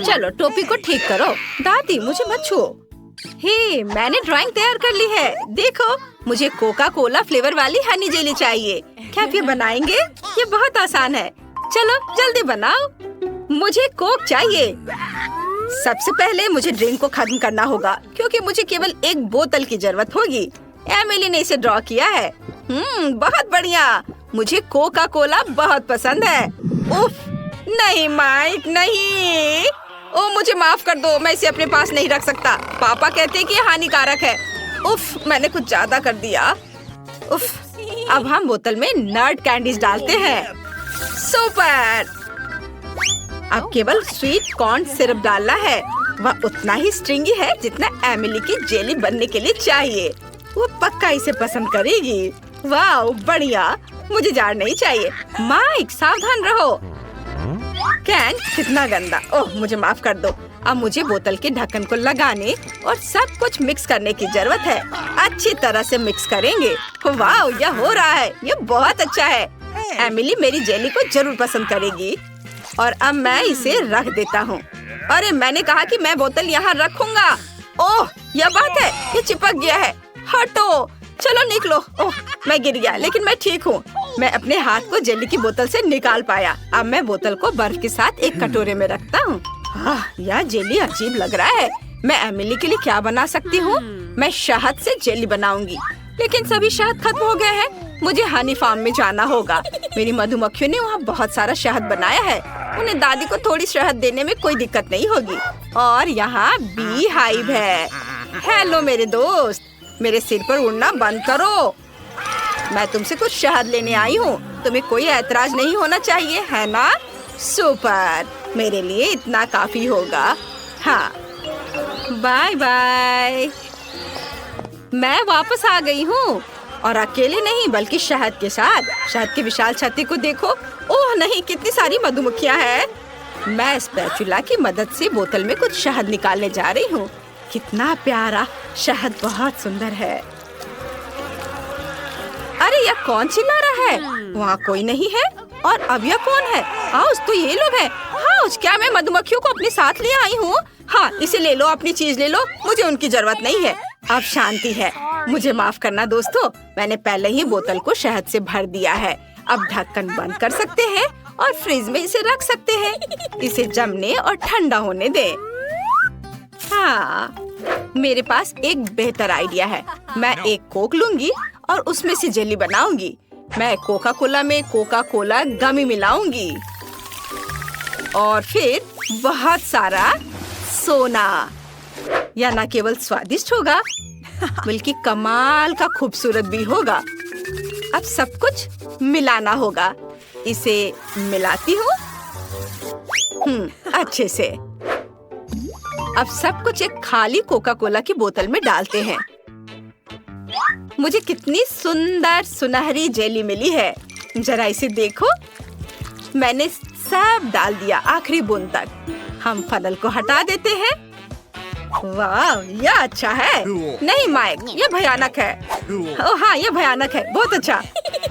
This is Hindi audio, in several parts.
चलो टोपी को ठीक करो। दादी मुझे मत छुओ। हे, मैंने ड्राइंग तैयार कर ली है। देखो, मुझे कोका कोला फ्लेवर वाली हनी जेली चाहिए। क्या आप ये बनाएंगे? ये बहुत आसान है। चलो जल्दी बनाओ। मुझे कोक चाहिए। सबसे पहले मुझे ड्रिंक को खत्म करना होगा क्योंकि मुझे केवल एक बोतल की जरूरत होगी। एमिली ने इसे ड्रॉ किया है। बहुत बढ़िया। मुझे कोका कोला बहुत पसंद है। उफ, नहीं माइक, नहीं। ओ, मुझे माफ कर दो, मैं इसे अपने पास नहीं रख सकता। पापा कहते हैं कि ये हानिकारक है। उफ, मैंने कुछ ज्यादा कर दिया। उफ, अब हम बोतल में नट कैंडीज डालते हैं। सुपर। अब केवल स्वीट कॉर्न सिरप डालना है। वह उतना ही स्ट्रिंगी है जितना एमिली की जेली बनने के लिए चाहिए। वो पक्का इसे पसंद करेगी। वाह, बढ़िया। मुझे जार नहीं चाहिए। माइक, सावधान रहो। कैन कितना गंदा। ओह, मुझे माफ कर दो। अब मुझे बोतल के ढक्कन को लगाने और सब कुछ मिक्स करने की जरूरत है। अच्छी तरह से मिक्स करेंगे। वाह, यह हो रहा है। यह बहुत अच्छा है। एमिली मेरी जेली को जरूर पसंद करेगी। और अब मैं इसे रख देता हूँ। अरे, मैंने कहा कि मैं बोतल यहाँ रखूंगा। ओह, यह बात है। ये चिपक गया है। हटो। चलो निकलो। ओह, मैं गिर गया, लेकिन मैं ठीक हूँ। मैं अपने हाथ को जेली की बोतल से निकाल पाया। अब मैं बोतल को बर्फ के साथ एक कटोरे में रखता हूँ। यह जेली अजीब लग रहा है। मैं एमिली के लिए क्या बना सकती हूँ? मैं शहद से जेली बनाऊंगी, लेकिन सभी शहद खत्म हो गया है। मुझे हनी फार्म में जाना होगा। मेरी मधुमक्खियों ने वहाँ बहुत सारा शहद बनाया है। उन्हें दादी को थोड़ी शहद देने में कोई दिक्कत नहीं होगी। और यहाँ बी हाइव है। हेलो मेरे दोस्त, मेरे सिर पर उड़ना बंद करो। मैं तुमसे कुछ शहद लेने आई हूँ। तुम्हें कोई ऐतराज नहीं होना चाहिए, है ना? सुपर, मेरे लिए इतना काफी होगा। हाँ, बाय बाय। मैं वापस आ गई हूँ, और अकेले नहीं बल्कि शहद के साथ। शहद की विशाल छत्ती को देखो। ओह नहीं, कितनी सारी मधुमक्खियाँ हैं। मैं स्पैचुला की मदद से बोतल में कुछ शहद निकालने जा रही हूँ। कितना प्यारा शहद, बहुत सुंदर है। अरे, यह कौन चिल्ला रहा है? वहाँ कोई नहीं है। और अब यह कौन है? हाउस, तो ये लोग हैं। हाउस, क्या मैं मधुमक्खियों को अपने साथ ले आई हूँ? हाँ, इसे ले लो, अपनी चीज ले लो। मुझे उनकी जरूरत नहीं है। अब शांति है। मुझे माफ करना दोस्तों, मैंने पहले ही बोतल को शहद से भर दिया है। अब ढक्कन बंद कर सकते हैं और फ्रिज में इसे रख सकते हैं। इसे जमने और ठंडा होने दे। हाँ, मेरे पास एक बेहतर आइडिया है। मैं एक कोक लूंगी और उसमें से जेली बनाऊंगी। मैं कोका कोला में कोका कोला गमी मिलाऊंगी और फिर बहुत सारा सोना। यह न केवल स्वादिष्ट होगा बल्कि कमाल का खूबसूरत भी होगा। अब सब कुछ मिलाना होगा। इसे मिलाती हूँ अच्छे से। अब सब कुछ एक खाली कोका कोला की बोतल में डालते हैं। मुझे कितनी सुंदर सुनहरी जेली मिली है। जरा इसे देखो। मैंने सब डाल दिया, आखिरी बूंद तक। हम फनल को हटा देते हैं। वाह, यह अच्छा है। नहीं माइक, यह भयानक है। ओह हाँ, यह भयानक है। बहुत अच्छा।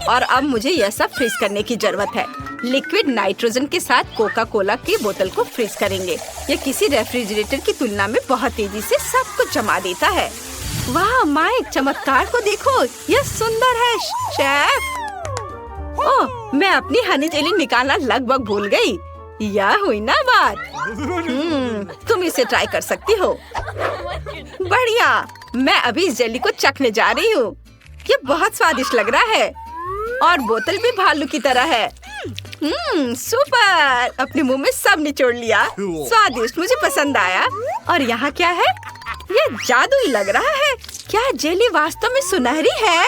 और अब मुझे यह सब फ्रीज करने की जरूरत है। लिक्विड नाइट्रोजन के साथ कोका कोला की बोतल को फ्रीज करेंगे। यह किसी रेफ्रिजरेटर की तुलना में बहुत तेजी से सब कुछ जमा देता है। वाह माइक, चमत्कार को देखो, यह सुंदर है शेफ। ओह, मैं अपनी हनी जेली निकालना लगभग भूल गई। यह हुई ना बात। तुम इसे ट्राई कर सकती हो। बढ़िया। मैं अभी इस जेली को चखने जा रही हूँ। ये बहुत स्वादिष्ट लग रहा है और बोतल भी भालू की तरह है। सुपर। अपने मुंह में सब निचोड़ लिया। स्वादिष्ट, मुझे पसंद आया। और यहाँ क्या है? ये जादुई लग रहा है। क्या जेली वास्तव में सुनहरी है?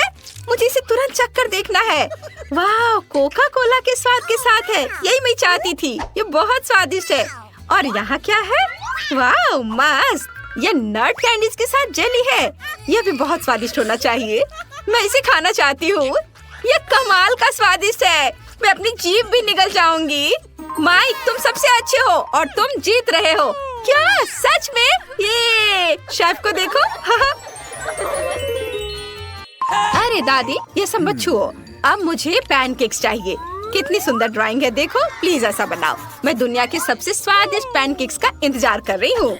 मुझे इसे तुरंत चख कर देखना है। वाह, कोका कोला के स्वाद के साथ है। यही मैं चाहती थी। ये बहुत स्वादिष्ट है। और यहाँ क्या है? वाह मस्त। ये नट कैंडीज के साथ जेली है। यह भी बहुत स्वादिष्ट होना चाहिए। मैं इसे खाना चाहती हूँ। ये कमाल का स्वादिष्ट है। मैं अपनी जीभ भी निगल जाऊंगी। माइक, तुम सबसे अच्छे हो और तुम जीत रहे हो। क्या सच में? ये शेफ को देखो। अरे दादी, ये सब मत छुओ। अब मुझे पैनकेक्स चाहिए। कितनी सुंदर ड्राइंग है, देखो। प्लीज ऐसा बनाओ। मैं दुनिया के सबसे स्वादिष्ट पैनकेक्स का इंतजार कर रही हूँ।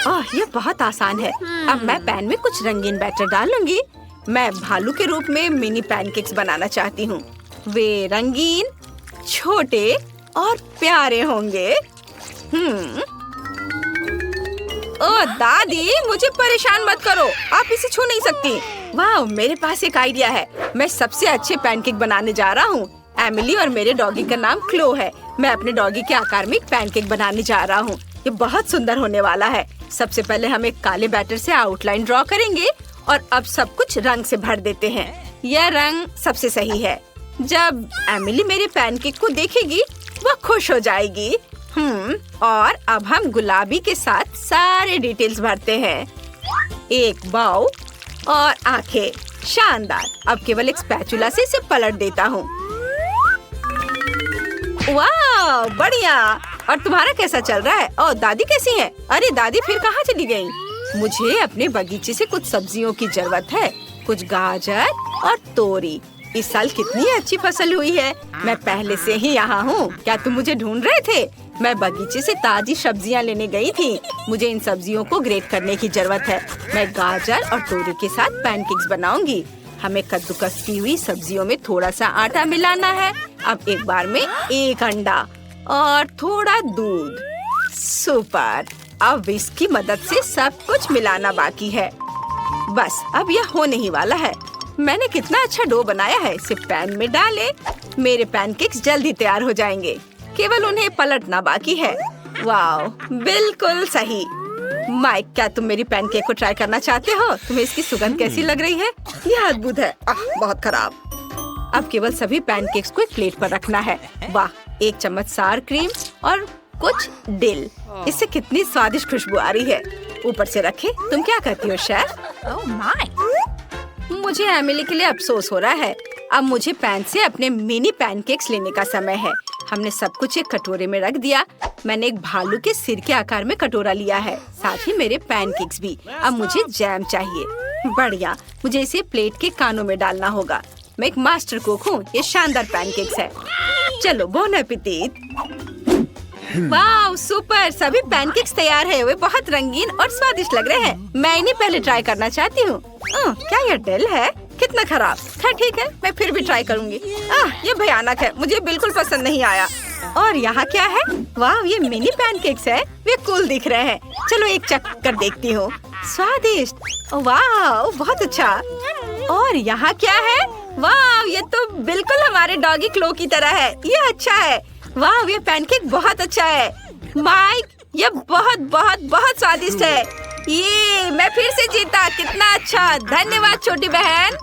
ओह, ये बहुत आसान है। अब मैं पैन में कुछ रंगीन बैटर डालूंगी। मैं भालू के रूप में मिनी पैनकेक्स बनाना चाहती हूँ। वे रंगीन, छोटे और प्यारे होंगे। ओह दादी, मुझे परेशान मत करो, आप इसे छू नहीं सकती। वाह, मेरे पास एक आइडिया है। मैं सबसे अच्छे पैनकेक बनाने जा रहा हूँ। एमिली और मेरे डॉगी का नाम क्लो है। मैं अपने डॉगी के आकार में एक पैनकेक बनाने जा रहा हूँ। ये बहुत सुंदर होने वाला है। सबसे पहले हम एक काले बैटर से आउटलाइन ड्रॉ करेंगे और अब सब कुछ रंग से भर देते हैं। यह रंग सबसे सही है। जब एमिली मेरे पैनकेक को देखेगी, वह खुश हो जाएगी। और अब हम गुलाबी के साथ सारे डिटेल्स भरते हैं। एक बाउ और आंखें। शानदार। अब केवल एक स्पैचुला से इसे पलट देता हूँ। वाह, बढ़िया। और तुम्हारा कैसा चल रहा है? और दादी कैसी है? अरे दादी फिर कहाँ चली गई? मुझे अपने बगीचे से कुछ सब्जियों की जरूरत है। कुछ गाजर और तोरी। इस साल कितनी अच्छी फसल हुई है। मैं पहले से ही यहाँ हूँ। क्या तुम मुझे ढूंढ रहे थे? मैं बगीचे से ताजी सब्जियाँ लेने गई थी। मुझे इन सब्जियों को ग्रेट करने की जरूरत है। मैं गाजर और तोरी के साथ पैनकेक्स बनाऊंगी। हमें कद्दूकस की हुई सब्जियों में थोड़ा सा आटा मिलाना है। अब एक बार में एक अंडा और थोड़ा दूध। सुपर। अब इसकी मदद से सब कुछ मिलाना बाकी है। बस अब यह होने ही वाला है। मैंने कितना अच्छा डो बनाया है। इसे पैन में डालें। मेरे पैनकेक्स जल्दी तैयार हो जाएंगे। केवल उन्हें पलटना बाकी है। वाह, बिल्कुल सही। माइक, क्या तुम मेरी पैनकेक को ट्राई करना चाहते हो? तुम्हें इसकी सुगंध कैसी लग रही है? यह अद्भुत है। बहुत खराब। अब केवल सभी पैनकेक्स को एक प्लेट पर रखना है। वाह, एक चम्मच सार क्रीम और कुछ डिल। इससे कितनी स्वादिष्ट खुशबू आ रही है। ऊपर से रखे। तुम क्या कहती हो शेफ? Oh my! मुझे एमिली के लिए अफसोस हो रहा है। अब मुझे पैन से अपने मिनी पैनकेक्स लेने का समय है। हमने सब कुछ एक कटोरे में रख दिया। मैंने एक भालू के सिर के आकार में कटोरा लिया है, साथ ही मेरे पैनकेक्स भी। अब मुझे जैम चाहिए। बढ़िया, मुझे इसे प्लेट के कानों में डालना होगा। मैं एक मास्टर कुक हूँ। ये शानदार पैनकेक्स है। चलो, बोन एपेटिट। वाह, सुपर। सभी पैनकेक्स तैयार है। वे बहुत रंगीन और स्वादिष्ट लग रहे हैं। मैं इन्हें पहले ट्राई करना चाहती हूँ। क्या यह डिल है? कितना खराब। खैर ठीक है, मैं फिर भी ट्राई करूँगी। ये भयानक है। मुझे बिल्कुल पसंद नहीं आया। और यहाँ क्या है? वाह, ये मिनी पैनकेक्स है। वे कूल दिख रहे हैं। चलो एक चख कर देखती हूँ। स्वादिष्ट। वाह, बहुत अच्छा। और यहाँ क्या है? वाह, ये तो बिल्कुल हमारे डॉगी क्लो की तरह है। ये अच्छा है। वाह, ये पैनकेक बहुत अच्छा है। माइक, ये बहुत बहुत बहुत स्वादिष्ट है। ये मैं फिर से जीता। कितना अच्छा। धन्यवाद छोटी बहन।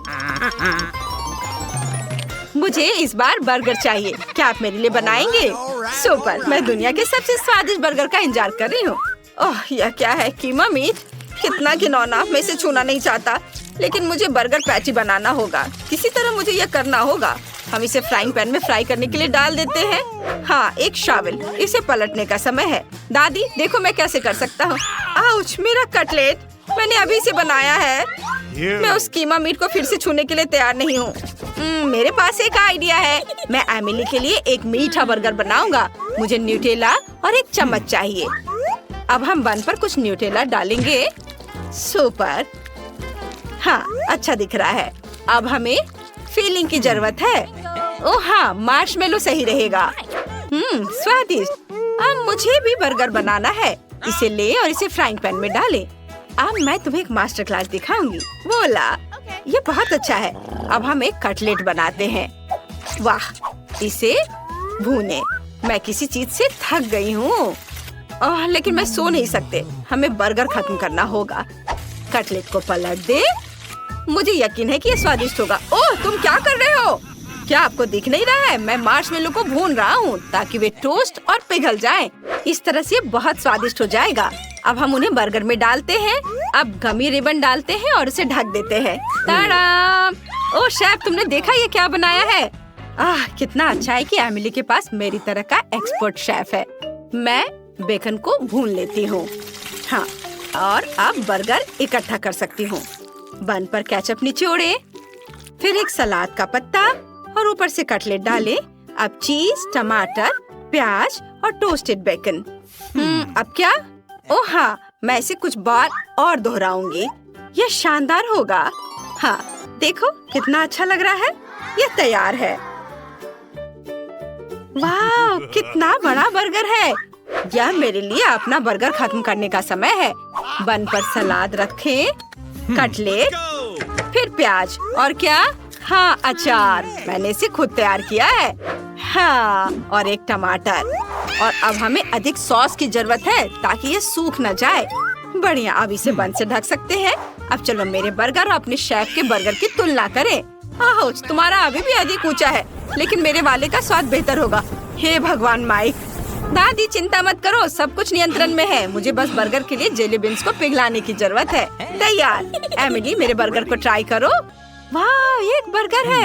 मुझे इस बार बर्गर चाहिए। क्या आप मेरे लिए बनाएंगे? सुपर। मैं दुनिया के सबसे स्वादिष्ट बर्गर का इंतजार कर रही हूँ। ओह, यह क्या है? कीमा मीट। कितना घिनौना। मैं इसे छूना नहीं चाहता, लेकिन मुझे बर्गर पैटी बनाना होगा। किसी तरह मुझे यह करना होगा। हम इसे फ्राइंग पैन में फ्राई करने के लिए डाल देते हैं। हाँ, एक शावल। इसे पलटने का समय है। दादी, देखो मैं कैसे कर सकता हूँ। आउच, मेरा कटलेट। मैंने अभी इसे बनाया है। मैं उस कीमा मीट को फिर से छूने के लिए तैयार नहीं हूँ। मेरे पास एक आइडिया है। मैं एमिली के लिए एक मीठा बर्गर बनाऊंगा। मुझे न्यूटेला और एक चम्मच चाहिए। अब हम बन पर कुछ न्यूटेला डालेंगे। सुपर। हाँ, अच्छा दिख रहा है। अब हमें फिलिंग की जरूरत है। ओह हाँ, मार्शमेलो सही रहेगा। स्वादिष्ट। अब मुझे भी बर्गर बनाना है। इसे ले और इसे फ्राइंग पैन में डालें। अब मैं तुम्हें एक मास्टर क्लास दिखाऊंगी। बोला, ये बहुत अच्छा है। अब हम एक कटलेट बनाते हैं। वाह, इसे भूने। मैं किसी चीज से थक गई हूँ। लेकिन मैं सो नहीं सकते। हमें बर्गर खत्म करना होगा। कटलेट को पलट दे। मुझे यकीन है कि ये स्वादिष्ट होगा। ओह, तुम क्या कर रहे हो? क्या आपको दिख नहीं रहा है? मैं मार्शमेलो को भून रहा हूँ ताकि वे टोस्ट और पिघल जाएं। इस तरह से बहुत स्वादिष्ट हो जाएगा। अब हम उन्हें बर्गर में डालते हैं। अब गमी रिबन डालते हैं और उसे ढक देते हैं। ताड़ा! ओह शेफ, तुमने देखा ये क्या बनाया है? कितना अच्छा है कि एमिली के पास मेरी तरह का एक्सपर्ट शेफ है। मैं बेकन को भून लेती हूँ। हाँ, और अब बर्गर इकट्ठा कर सकती हूँ। बन पर केचप निचोड़े, फिर एक सलाद का पत्ता और ऊपर से कटलेट डालें। अब चीज, टमाटर, प्याज और टोस्टेड बेकन। अब क्या? ओह हाँ, मैं इसे कुछ बार और दोहराऊंगी। यह शानदार होगा। हाँ, देखो कितना अच्छा लग रहा है। यह तैयार है। वाह, कितना बड़ा बर्गर है। यह मेरे लिए अपना बर्गर खत्म करने का समय है। बन पर सलाद रखें, कटलेट, फिर प्याज और क्या? हाँ, अचार। मैंने इसे खुद तैयार किया है। हाँ, और एक टमाटर। और अब हमें अधिक सॉस की जरूरत है ताकि ये सूख न जाए। बढ़िया, अब इसे बन से ढक सकते हैं। अब चलो मेरे बर्गर और अपने शेफ के बर्गर की तुलना करें। आहो, तुम्हारा अभी भी अधिक ऊंचा है, लेकिन मेरे वाले का स्वाद बेहतर होगा। हे भगवान माइक। दादी चिंता मत करो, सब कुछ नियंत्रण में है। मुझे बस बर्गर के लिए जेली बीन्स को पिघलाने की जरूरत है। तैयार। एमिली, मेरे बर्गर को ट्राई करो। वाह, ये एक बर्गर है।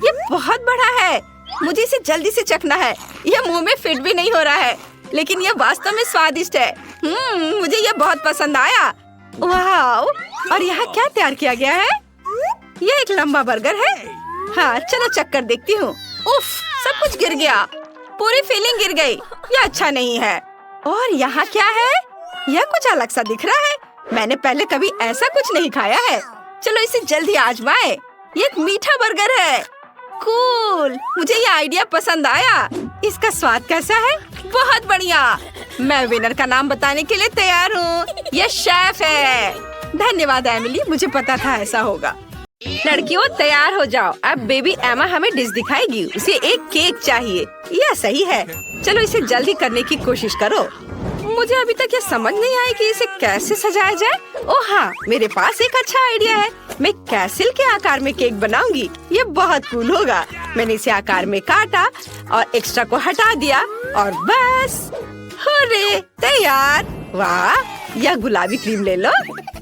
ये बहुत बड़ा है। मुझे इसे जल्दी से चखना है। यह मुंह में फिट भी नहीं हो रहा है, लेकिन यह वास्तव में स्वादिष्ट है। मुझे यह बहुत पसंद आया। वाह, और यहाँ क्या तैयार किया गया है? यह एक लंबा बर्गर है। हाँ, चलो चख कर देखती हूँ। उफ, सब कुछ गिर गया। पूरी फीलिंग गिर गई। यह अच्छा नहीं है। और यहाँ क्या है? यह कुछ अलग सा दिख रहा है। मैंने पहले कभी ऐसा कुछ नहीं खाया है। चलो इसे जल्दी आजमाएं। ये एक मीठा बर्गर है। कूल, मुझे ये आइडिया पसंद आया। इसका स्वाद कैसा है? बहुत बढ़िया। मैं विनर का नाम बताने के लिए तैयार हूँ। ये शेफ है। धन्यवाद एमिली, मुझे पता था ऐसा होगा। लड़कियों, तैयार हो जाओ। अब बेबी एमा हमें डिश दिखाएगी। उसे एक केक चाहिए। यह सही है। चलो इसे जल्दी करने की कोशिश करो। मुझे अभी तक ये समझ नहीं आया कि इसे कैसे सजाया जाए। ओह हाँ, मेरे पास एक अच्छा आइडिया है। मैं कैसल के आकार में केक बनाऊंगी। ये बहुत कूल होगा। मैंने इसे आकार में काटा और एक्स्ट्रा को हटा दिया और बस हुर्रे, तैयार। वाह, यह गुलाबी क्रीम ले लो।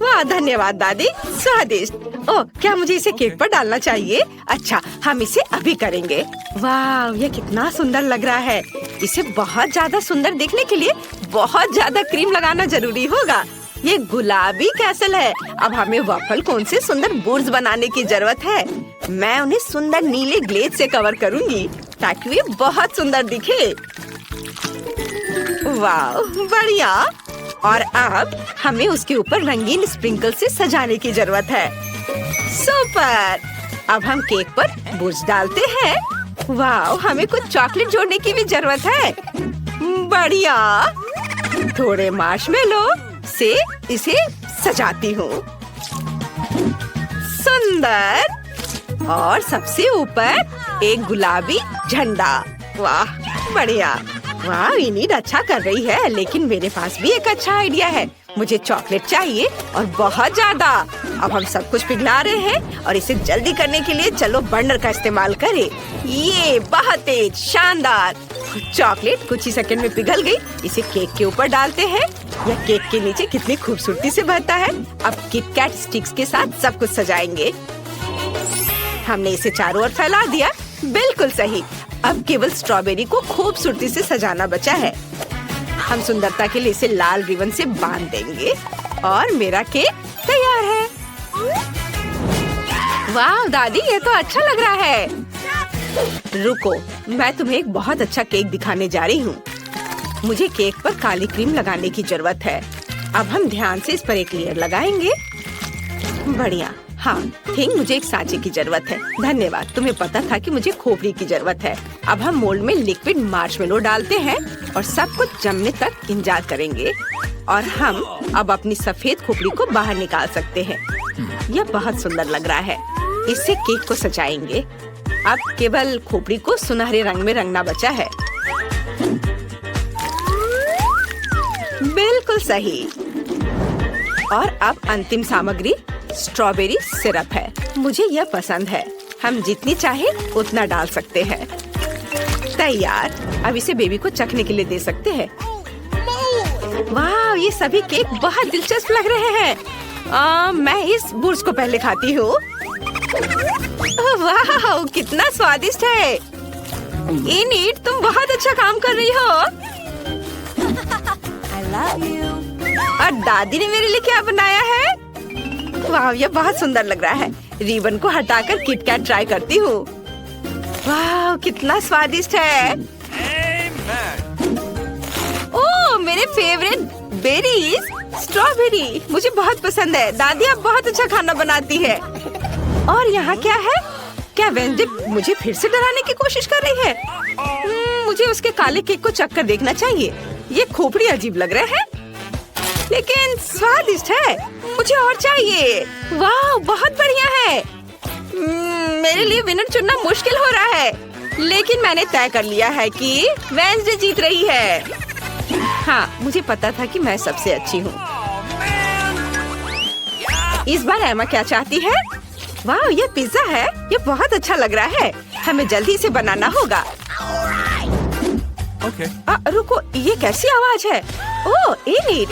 वाह, धन्यवाद दादी, स्वादिष्ट। ओह, क्या मुझे इसे केक पर डालना चाहिए? अच्छा, हम इसे अभी करेंगे। वाह, यह कितना सुंदर लग रहा है। इसे बहुत ज्यादा सुंदर दिखने के लिए बहुत ज्यादा क्रीम लगाना जरूरी होगा। ये गुलाबी कैसल है। अब हमें वफल कोन से सुंदर बोर्ड्स बनाने की जरूरत है। मैं उन्हें सुंदर नीले ग्लेज से कवर करूंगी ताकि वे बहुत सुंदर दिखे। वाह, बढ़िया। और अब हमें उसके ऊपर रंगीन स्प्रिंकल से सजाने की जरूरत है। सुपर। अब हम केक पर बुर्ज डालते हैं। वाह, हमें कुछ चॉकलेट जोड़ने की भी जरूरत है। बढ़िया। थोड़े मार्शमेलो से इसे सजाती हूँ। सुंदर। और सबसे ऊपर एक गुलाबी झंडा। वाह, बढ़िया। वाह, इनीड अच्छा कर रही है, लेकिन मेरे पास भी एक अच्छा आइडिया है। मुझे चॉकलेट चाहिए और बहुत ज्यादा। अब हम सब कुछ पिघला रहे हैं और इसे जल्दी करने के लिए चलो बर्नर का इस्तेमाल करें। ये बहुत तेज, शानदार। चॉकलेट कुछ ही सेकंड में पिघल गई। इसे केक के ऊपर डालते हैं। यह केक के नीचे कितनी खूबसूरती से बहता है। अब किटकैट स्टिक्स के साथ सब कुछ सजाएंगे। हमने इसे चारों ओर फैला दिया। बिल्कुल सही। अब केवल स्ट्रॉबेरी को खूबसूरती से सजाना बचा है। हम सुंदरता के लिए इसे लाल रिबन से बांध देंगे और मेरा केक तैयार है। वाह दादी, ये तो अच्छा लग रहा है। रुको, मैं तुम्हें एक बहुत अच्छा केक दिखाने जा रही हूँ। मुझे केक पर काली क्रीम लगाने की जरूरत है। अब हम ध्यान से इस पर एक लेयर लगाएंगे। बढ़िया। हाँ, थिंक मुझे एक सांचे की जरूरत है। धन्यवाद, तुम्हें पता था कि मुझे खोपड़ी की जरूरत है। अब हम मोल्ड में लिक्विड मार्शमेलो डालते हैं और सब कुछ जमने तक इंतजार करेंगे। और हम अब अपनी सफेद खोपड़ी को बाहर निकाल सकते हैं। यह बहुत सुंदर लग रहा है। इससे केक को सजाएंगे। अब केवल खोपड़ी को सुनहरे रंग में रंगना बचा है। बिल्कुल सही। और अब अंतिम सामग्री स्ट्रॉबेरी सिरप है। मुझे यह पसंद है। हम जितनी चाहे उतना डाल सकते हैं। तैयार। अब इसे बेबी को चखने के लिए दे सकते हैं। वाह, ये सभी केक बहुत दिलचस्प लग रहे हैं। मैं इस बुर्ज को पहले खाती हूँ। वाह, कितना स्वादिष्ट है। इनीड, तुम बहुत अच्छा काम कर रही हो। I love you. और दादी ने मेरे लिए क्या बनाया है? वाह, ये बहुत सुंदर लग रहा है। रिबन को हटाकर किटकैट ट्राई करती हूँ। वाह, कितना स्वादिष्ट है। ओह, मेरे फेवरेट बेरीज, स्ट्रॉबेरी मुझे बहुत पसंद है। दादी आप बहुत अच्छा खाना बनाती है। और यहाँ क्या है? क्या वेंसडे मुझे फिर से डराने की कोशिश कर रही है? मुझे उसके काले केक को चखकर देखना चाहिए। ये खोपड़ी अजीब लग रहा है, लेकिन स्वादिष्ट है। मुझे और चाहिए। वाह, बहुत बढ़िया है। मेरे लिए विनर चुनना मुश्किल हो रहा है, लेकिन मैंने तय कर लिया है कि वेंसडे जीत रही है। हाँ, मुझे पता था कि मैं सबसे अच्छी हूँ। इस बार एमा क्या चाहती है? वाह, ये पिज्जा है। ये बहुत अच्छा लग रहा है। हमें जल्दी इसे बनाना होगा। रुको, ये कैसी आवाज है? ओह, एनीट,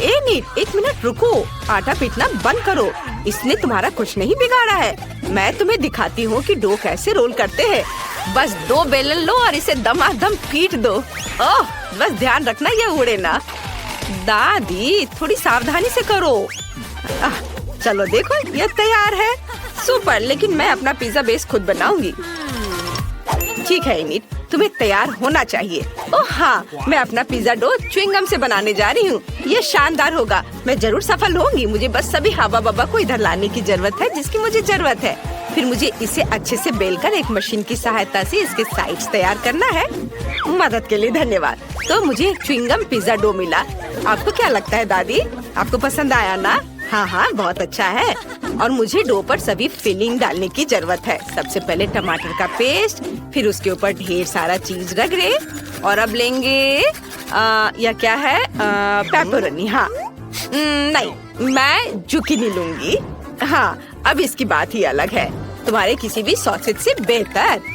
एक मिनट रुको। आटा पीटना बंद करो। इसने तुम्हारा कुछ नहीं बिगाड़ा है। मैं तुम्हें दिखाती हूँ कि डो कैसे रोल करते हैं। बस 2 बेलन लो और इसे दमादम पीट दो। ओह, बस ध्यान रखना ये उड़े ना। दादी, थोड़ी सावधानी से करो। चलो देखो, ये तैयार है। सुपर, लेकिन मैं अपना पिज्जा बेस खुद बनाऊंगी। ठीक है एनीट, तुम्हें तैयार होना चाहिए। ओह हाँ, मैं अपना पिज्जा डो च्युइंगम से बनाने जा रही हूँ। ये शानदार होगा। मैं जरूर सफल होंगी। मुझे बस सभी हवा बब्बा को इधर लाने की जरूरत है जिसकी मुझे जरूरत है। फिर मुझे इसे अच्छे से बेलकर एक मशीन की सहायता से इसके साइड्स तैयार करना है। मदद के लिए धन्यवाद। तो मुझे एक च्युइंगम पिज्जा डो मिला। आपको क्या लगता है दादी? आपको पसंद आया ना? हाँ, बहुत अच्छा है। और मुझे डो पर सभी फिलिंग डालने की जरूरत है। सबसे पहले टमाटर का पेस्ट, फिर उसके ऊपर ढेर सारा चीज रगड़े। और अब लेंगे या क्या है, पेपरोनी। हाँ, नहीं, मैं जुकीनी लूंगी। हाँ, अब इसकी बात ही अलग है। तुम्हारे किसी भी सॉसेज से बेहतर।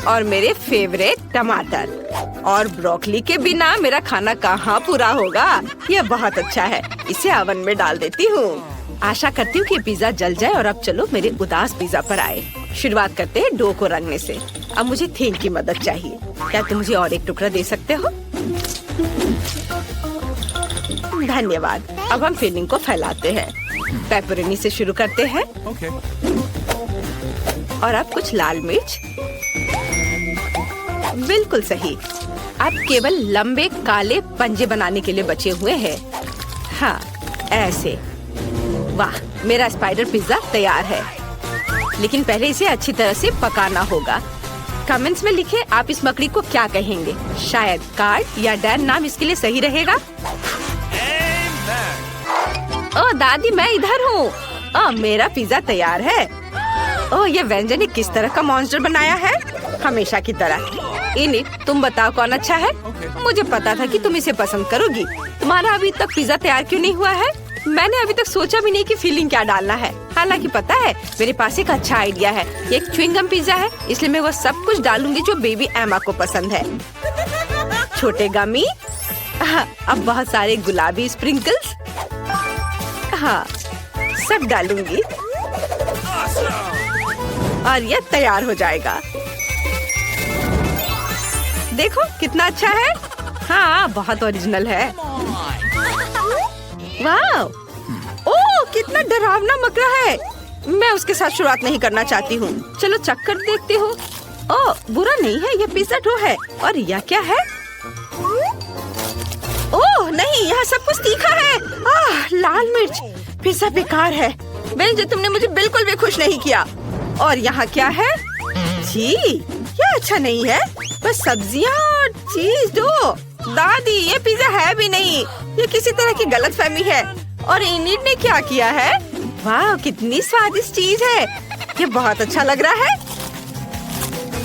और मेरे फेवरेट टमाटर और ब्रोकली के बिना मेरा खाना कहाँ पूरा होगा। यह बहुत अच्छा है। इसे ओवन में डाल देती हूँ। आशा करती हूँ कि पिज्जा जल जाए। और अब चलो मेरे उदास पिज्जा पर आए। शुरुआत करते हैं डो को रंगने से। अब मुझे थीम की मदद चाहिए। क्या तुम मुझे और एक टुकड़ा दे सकते हो? धन्यवाद। अब हम फिलिंग को फैलाते हैं। पेपरोनी से शुरू करते हैं। और अब कुछ लाल मिर्च। बिल्कुल सही। अब केवल लंबे काले पंजे बनाने के लिए बचे हुए हैं। हाँ, ऐसे। वाह, मेरा स्पाइडर पिज्जा तैयार है। लेकिन पहले इसे अच्छी तरह से पकाना होगा। कमेंट्स में लिखें आप इस मकड़ी को क्या कहेंगे। शायद कार्ड या डैन नाम इसके लिए सही रहेगा। ओह दादी, मैं इधर हूँ। मेरा पिज्जा तैयार है। ओह, ये व्यंजन ने किस तरह का मॉन्स्टर बनाया है? हमेशा की तरह। इनिट, तुम बताओ कौन अच्छा है? मुझे पता था कि तुम इसे पसंद करोगी। तुम्हारा अभी तक पिज्जा तैयार क्यों नहीं हुआ है? मैंने अभी तक सोचा भी नहीं कि फिलिंग क्या डालना है। हालांकि पता है, मेरे पास एक अच्छा आइडिया है। ये एक च्युइंगम पिज्जा है, इसलिए मैं वो सब कुछ डालूंगी जो बेबी एमा को पसंद है। छोटे गमी, अब बहुत सारे गुलाबी स्प्रिंकल्स, हाँ, सब डालूंगी। और ये तैयार हो जाएगा। देखो कितना अच्छा है। हाँ, बहुत ओरिजिनल है। वाह, ओह कितना डरावना मकड़ा है। मैं उसके साथ शुरुआत नहीं करना चाहती हूँ। चलो चक्कर देखती हूँ। ओह, बुरा नहीं है, ये पिज्जा डो है। और यह क्या है? ओह नहीं, यहाँ सब कुछ तीखा है। लाल मिर्च। पिज्जा बेकार है। बेंजे, तुमने मुझे बिल्कुल भी खुश नहीं किया। और यहाँ क्या है? जी, ये अच्छा नहीं है। बस सब्जियाँ और चीज दो। दादी, ये पिज्जा है भी नहीं। ये किसी तरह की गलतफहमी है। और इनिट ने क्या किया है? वाह, कितनी स्वादिष्ट चीज है। ये बहुत अच्छा लग रहा है।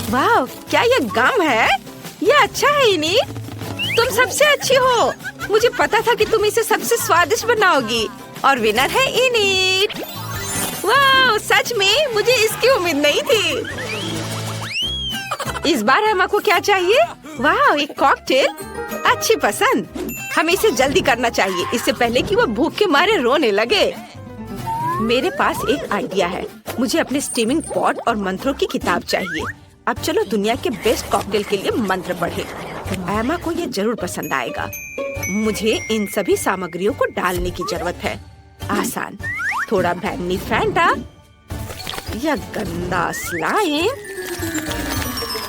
वाह, क्या ये गम है? ये अच्छा है इनिट। तुम सबसे अच्छी हो। मुझे पता था कि तुम इसे सबसे स्वादिष्ट बनाओगी। और विनर है इनिट। वाह, सच में मुझे इसकी उम्मीद नहीं थी। इस बार एमा को क्या चाहिए? वाह, एक कॉकटेल। अच्छी पसंद। हमें इसे जल्दी करना चाहिए, इससे पहले कि वो भूख के मारे रोने लगे। मेरे पास एक आइडिया है। मुझे अपने स्टीमिंग पॉट और मंत्रों की किताब चाहिए। अब चलो दुनिया के बेस्ट कॉकटेल के लिए मंत्र पढ़े। एमा को ये जरूर पसंद आएगा। मुझे इन सभी सामग्रियों को डालने की जरूरत है। आसान, थोड़ा बैंगनी फैंटा, या गंदा स्लाइम,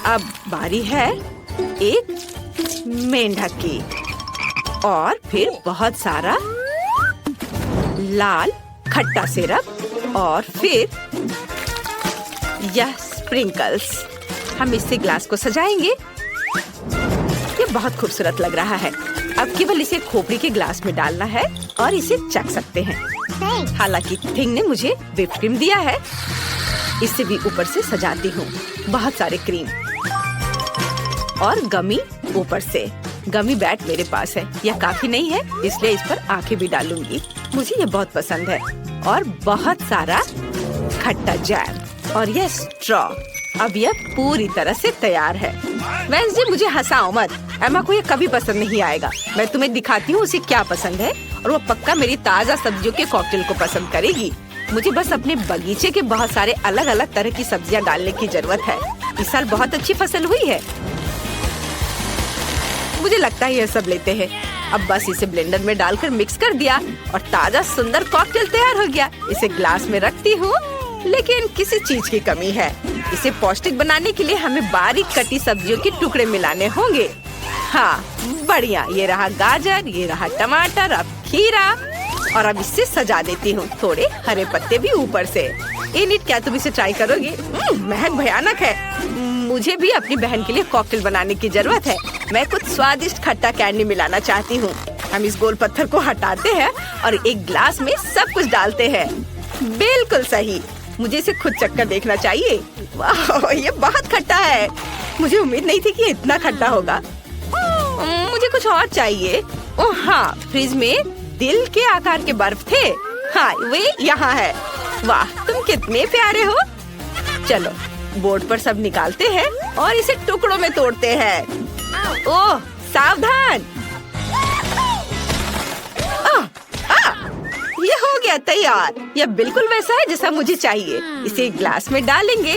अब बारी है एक मेंढक की और फिर बहुत सारा लाल खट्टा सिरप और फिर यह स्प्रिंकल्स। हम इससे ग्लास को सजाएंगे। ये बहुत खूबसूरत लग रहा है। अब केवल इसे खोपड़ी के ग्लास में डालना है और इसे चख सकते हैं। हालांकि थिंग ने मुझे व्हिप क्रीम दिया है, इससे भी ऊपर से सजाती हूँ। बहुत सारे क्रीम और गमी ऊपर से। गमी बैट मेरे पास है, यह काफी नहीं है इसलिए इस पर आंखें भी डालूंगी। मुझे ये बहुत पसंद है। और बहुत सारा खट्टा जैम और यह स्ट्रॉ। अब यह पूरी तरह से तैयार है। वेंसडे मुझे हंसाओ मत, एमा को ये कभी पसंद नहीं आएगा। मैं तुम्हें दिखाती हूँ उसे क्या पसंद है और वो पक्का मेरी ताजा सब्जियों के कॉकटेल को पसंद करेगी। मुझे बस अपने बगीचे के बहुत सारे अलग अलग तरह की सब्जियाँ डालने की जरूरत है। इस साल बहुत अच्छी फसल हुई है। मुझे लगता है यह सब लेते हैं। अब बस इसे ब्लेंडर में डालकर मिक्स कर दिया और ताजा सुंदर कॉकटेल तैयार हो गया। इसे ग्लास में रखती हूँ, लेकिन किसी चीज की कमी है। इसे पौष्टिक बनाने के लिए हमें बारीक कटी सब्जियों के टुकड़े मिलाने होंगे। हाँ बढ़िया, ये रहा गाजर, ये रहा टमाटर, अब खीरा और अब इससे सजा देती हूँ। थोड़े हरे पत्ते भी ऊपर से। इनिट, क्या तुम इसे ट्राई करोगे? महक भयानक है। मुझे भी अपनी बहन के लिए कॉकटेल बनाने की जरूरत है। मैं कुछ स्वादिष्ट खट्टा कैंडी मिलाना चाहती हूँ। हम इस गोल पत्थर को हटाते हैं और एक ग्लास में सब कुछ डालते हैं। बिल्कुल सही, मुझे इसे खुद चक्कर देखना चाहिए। वाह, ये बहुत खट्टा है। मुझे उम्मीद नहीं थी कि इतना खट्टा होगा। मुझे कुछ और चाहिए। ओह हाँ, फ्रिज में दिल के आकार के बर्फ थे। हाँ, वे यहाँ है। वाह, तुम कितने प्यारे हो। चलो बोर्ड पर सब निकालते हैं और इसे टुकड़ों में तोड़ते हैं। ओह सावधान। ये हो गया तैयार। यह बिल्कुल वैसा है जैसा मुझे चाहिए। इसे एक ग्लास में डालेंगे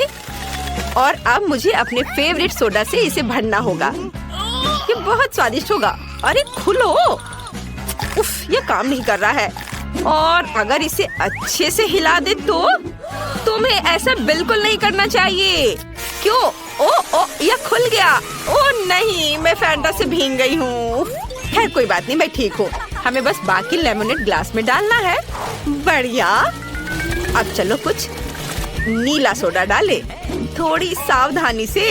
और अब मुझे अपने फेवरेट सोडा से इसे भरना होगा। ये बहुत स्वादिष्ट होगा। अरे खुलो। उफ, ये काम नहीं कर रहा है। और अगर इसे अच्छे से हिला दे तो तुम्हें ऐसा बिल्कुल नहीं करना चाहिए। क्यों? ओ, यह खुल गया। ओ नहीं, मैं फैंटा से भीग गई हूँ। खैर कोई बात नहीं, मैं ठीक हूँ। हमें बस बाकी लेमनेड ग्लास में डालना है। बढ़िया। अब चलो कुछ नीला सोडा डाले, थोड़ी सावधानी से।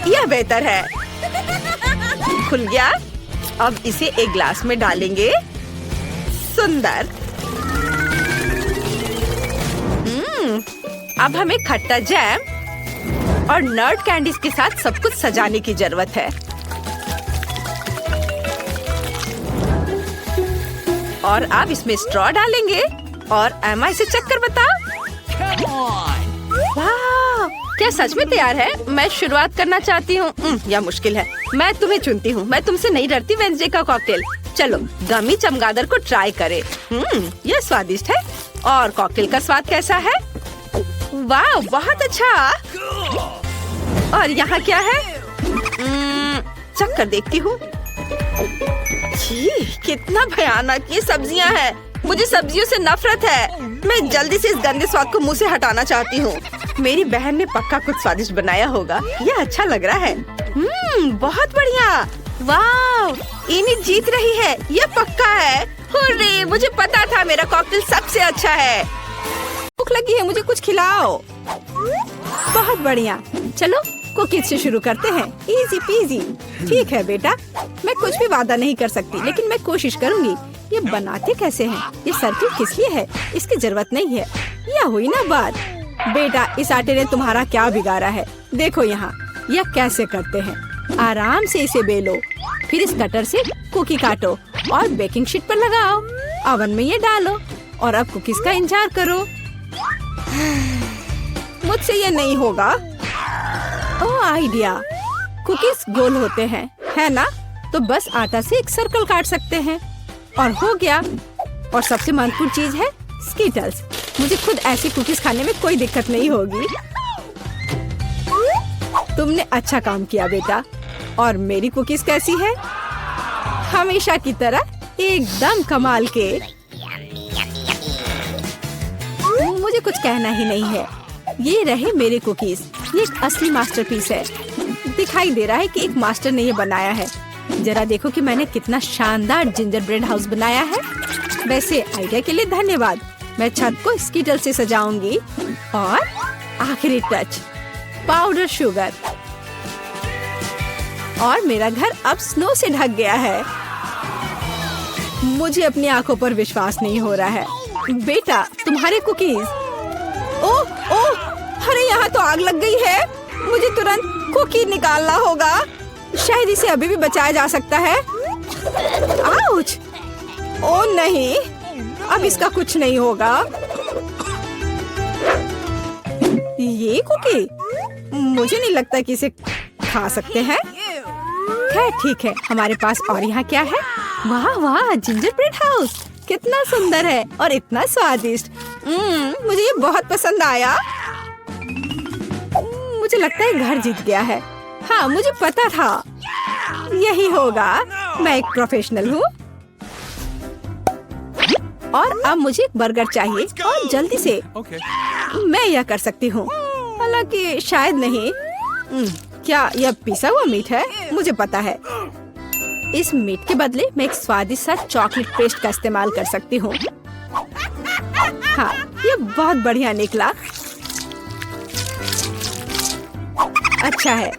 यह बेहतर है। खुल गया। अब इसे एक ग्लास में डालेंगे। सुंदर। अब हमें खट्टा जैम और नट कैंडीज के साथ सब कुछ सजाने की जरूरत है। और अब इसमें स्ट्रॉ डालेंगे और एमा इसे चख कर बताओ। वाह, क्या सच में तैयार है? मैं शुरुआत करना चाहती हूँ। यह मुश्किल है। मैं तुम्हें चुनती हूँ। मैं तुमसे नहीं डरती। वेंसडे का कॉकटेल। चलो गमी चमगादड़ को ट्राई करें। यह स्वादिष्ट है। और कॉकटेल का स्वाद कैसा है? वाह, बहुत अच्छा। और यहाँ क्या है? चख कर देखती हूँ। कितना भयानक ये सब्जियाँ हैं। मुझे सब्जियों से नफरत है। मैं जल्दी से इस गंदे स्वाद को मुंह से हटाना चाहती हूँ। मेरी बहन ने पक्का कुछ स्वादिष्ट बनाया होगा। यह अच्छा लग रहा है। बहुत बढ़िया। वाह, इनिट जीत रही है। यह पक्का है। हुर्रे, मुझे पता था मेरा कॉकटेल सबसे अच्छा है। भूख लगी है, मुझे कुछ खिलाओ। बहुत बढ़िया। चलो कुकीज से शुरू करते हैं। Easy PG. ठीक है बेटा, मैं कुछ भी वादा नहीं कर सकती, लेकिन मैं कोशिश करूंगी। ये बनाते कैसे हैं? ये सर्किल किस लिए है? इसकी जरूरत नहीं है। यह हुई ना बात। बेटा, इस आटे ने तुम्हारा क्या बिगाड़ा है? देखो यहाँ, यह कैसे करते हैं। आराम से इसे बेलो, फिर इस कटर से कुकी काटो और बेकिंग शीट पर लगाओ। ओवन में ये डालो और अब कुकीज का इंतजार करो। मुझसे ये नहीं होगा। ओह आइडिया, कुकीज गोल होते हैं, है ना? तो बस आटा से एक सर्कल काट सकते हैं और हो गया। और सबसे महत्वपूर्ण चीज है स्कीटल्स। मुझे खुद ऐसी कुकीज खाने में कोई दिक्कत नहीं होगी। तुमने अच्छा काम किया बेटा। और मेरी कुकीज कैसी है? हमेशा की तरह एकदम कमाल के। मुझे कुछ कहना ही नहीं है। ये रहे मेरे कुकीज। ये एक असली मास्टरपीस है। दिखाई दे रहा है कि एक मास्टर ने ये बनाया है। जरा देखो कि मैंने कितना शानदार जिंजर ब्रेड हाउस बनाया है। वैसे आइडिया के लिए धन्यवाद। मैं छत को स्कीटल से सजाऊंगी और आखिरी टच पाउडर शुगर। और मेरा घर अब स्नो से ढक गया है। मुझे अपनी आंखों पर विश्वास नहीं हो रहा है। बेटा, तुम्हारे कुकीज। ओह ओह, अरे यहाँ तो आग लग गई है। मुझे तुरंत कुकी निकालना होगा। शायद इसे अभी भी बचाया जा सकता है। आउच! ओह नहीं, अब इसका कुछ नहीं होगा। ये कुकी मुझे नहीं लगता कि इसे खा सकते हैं। खैर ठीक है, हमारे पास और यहाँ क्या है? वाह वाह, जिंजर ब्रेड हाउस कितना सुंदर है और इतना स्वादिष्ट। मुझे ये बहुत पसंद आया। मुझे लगता है घर जीत गया है। हाँ, मुझे पता था यही होगा। मैं एक प्रोफेशनल हूँ। और अब मुझे एक बर्गर चाहिए और जल्दी से। मैं यह कर सकती हूँ, हालांकि शायद नहीं। क्या यह पिसा हुआ मीट है? मुझे पता है। इस मीट के बदले मैं एक स्वादिष्ट सा चॉकलेट पेस्ट का इस्तेमाल कर सकती हूँ। हाँ, ये बहुत बढ़िया निकला। अच्छा है।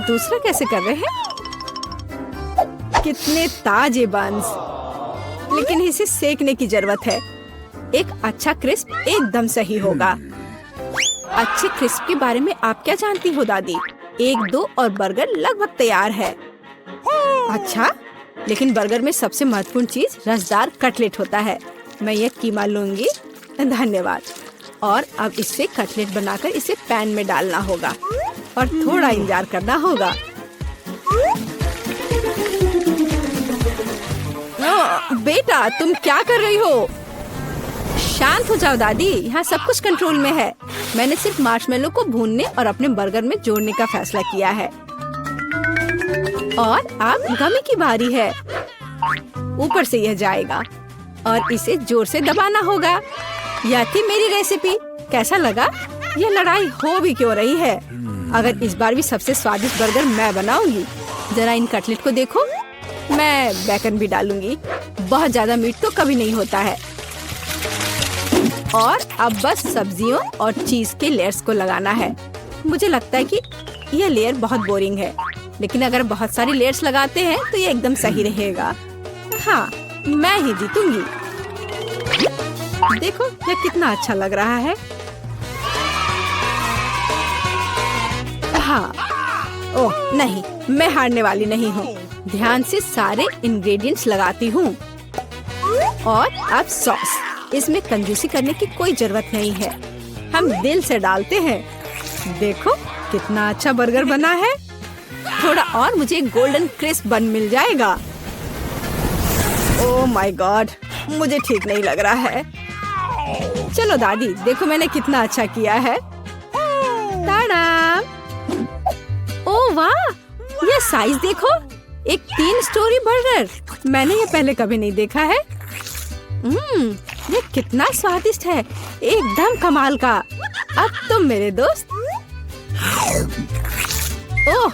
दूसरा कैसे कर रहे हैं? कितने ताजे बंस, लेकिन इसे सेकने की जरूरत है। एक अच्छा क्रिस्प एकदम सही होगा। अच्छे क्रिस्प के बारे में आप क्या जानती हो दादी? 1-2 और बर्गर लगभग तैयार है। अच्छा, लेकिन बर्गर में सबसे महत्वपूर्ण चीज रसदार कटलेट होता है। मैं ये कीमा लूंगी। धन्यवाद। और अब इससे कटलेट बनाकर इसे पैन में डालना होगा और थोड़ा इंतजार करना होगा। बेटा, तुम क्या कर रही हो? शांत हो जाओ दादी, यहाँ सब कुछ कंट्रोल में है। मैंने सिर्फ मार्शमेलो को भूनने और अपने बर्गर में जोड़ने का फैसला किया है। और अब गमी की बारी है। ऊपर से यह जाएगा और इसे जोर से दबाना होगा। यह थी मेरी रेसिपी। कैसा लगा? यह लड़ाई हो भी क्यों रही है? अगर इस बार भी सबसे स्वादिष्ट बर्गर मैं बनाऊंगी। जरा इन कटलेट को देखो। मैं बेकन भी डालूंगी। बहुत ज्यादा मीट तो कभी नहीं होता है। और अब बस सब्जियों और चीज के लेयर्स को लगाना है। मुझे लगता है कि यह लेयर बहुत बोरिंग है, लेकिन अगर बहुत सारी लेयर्स लगाते हैं तो ये एकदम सही रहेगा। हाँ, मैं ही जीतूंगी। देखो यह कितना अच्छा लग रहा है। हाँ, ओह नहीं, मैं हारने वाली नहीं हूँ। ध्यान से सारे इंग्रेडिएंट्स लगाती हूँ। और अब सॉस। इसमें कंजूसी करने की कोई जरूरत नहीं है। हम दिल से डालते हैं। देखो कितना अच्छा बर्गर बना है। थोड़ा और मुझे गोल्डन क्रिस्प बन मिल जाएगा। ओह माय गॉड, मुझे ठीक नहीं लग रहा है। चलो दादी, देखो मैंने कितना अच्छा किया है। ताड़ा! ओह वाह, ये साइज देखो। एक 3 स्टोरी बर्गर। मैंने ये पहले कभी नहीं देखा है। ये कितना स्वादिष्ट है, एकदम कमाल का। अब तुम मेरे दोस्त। ओह,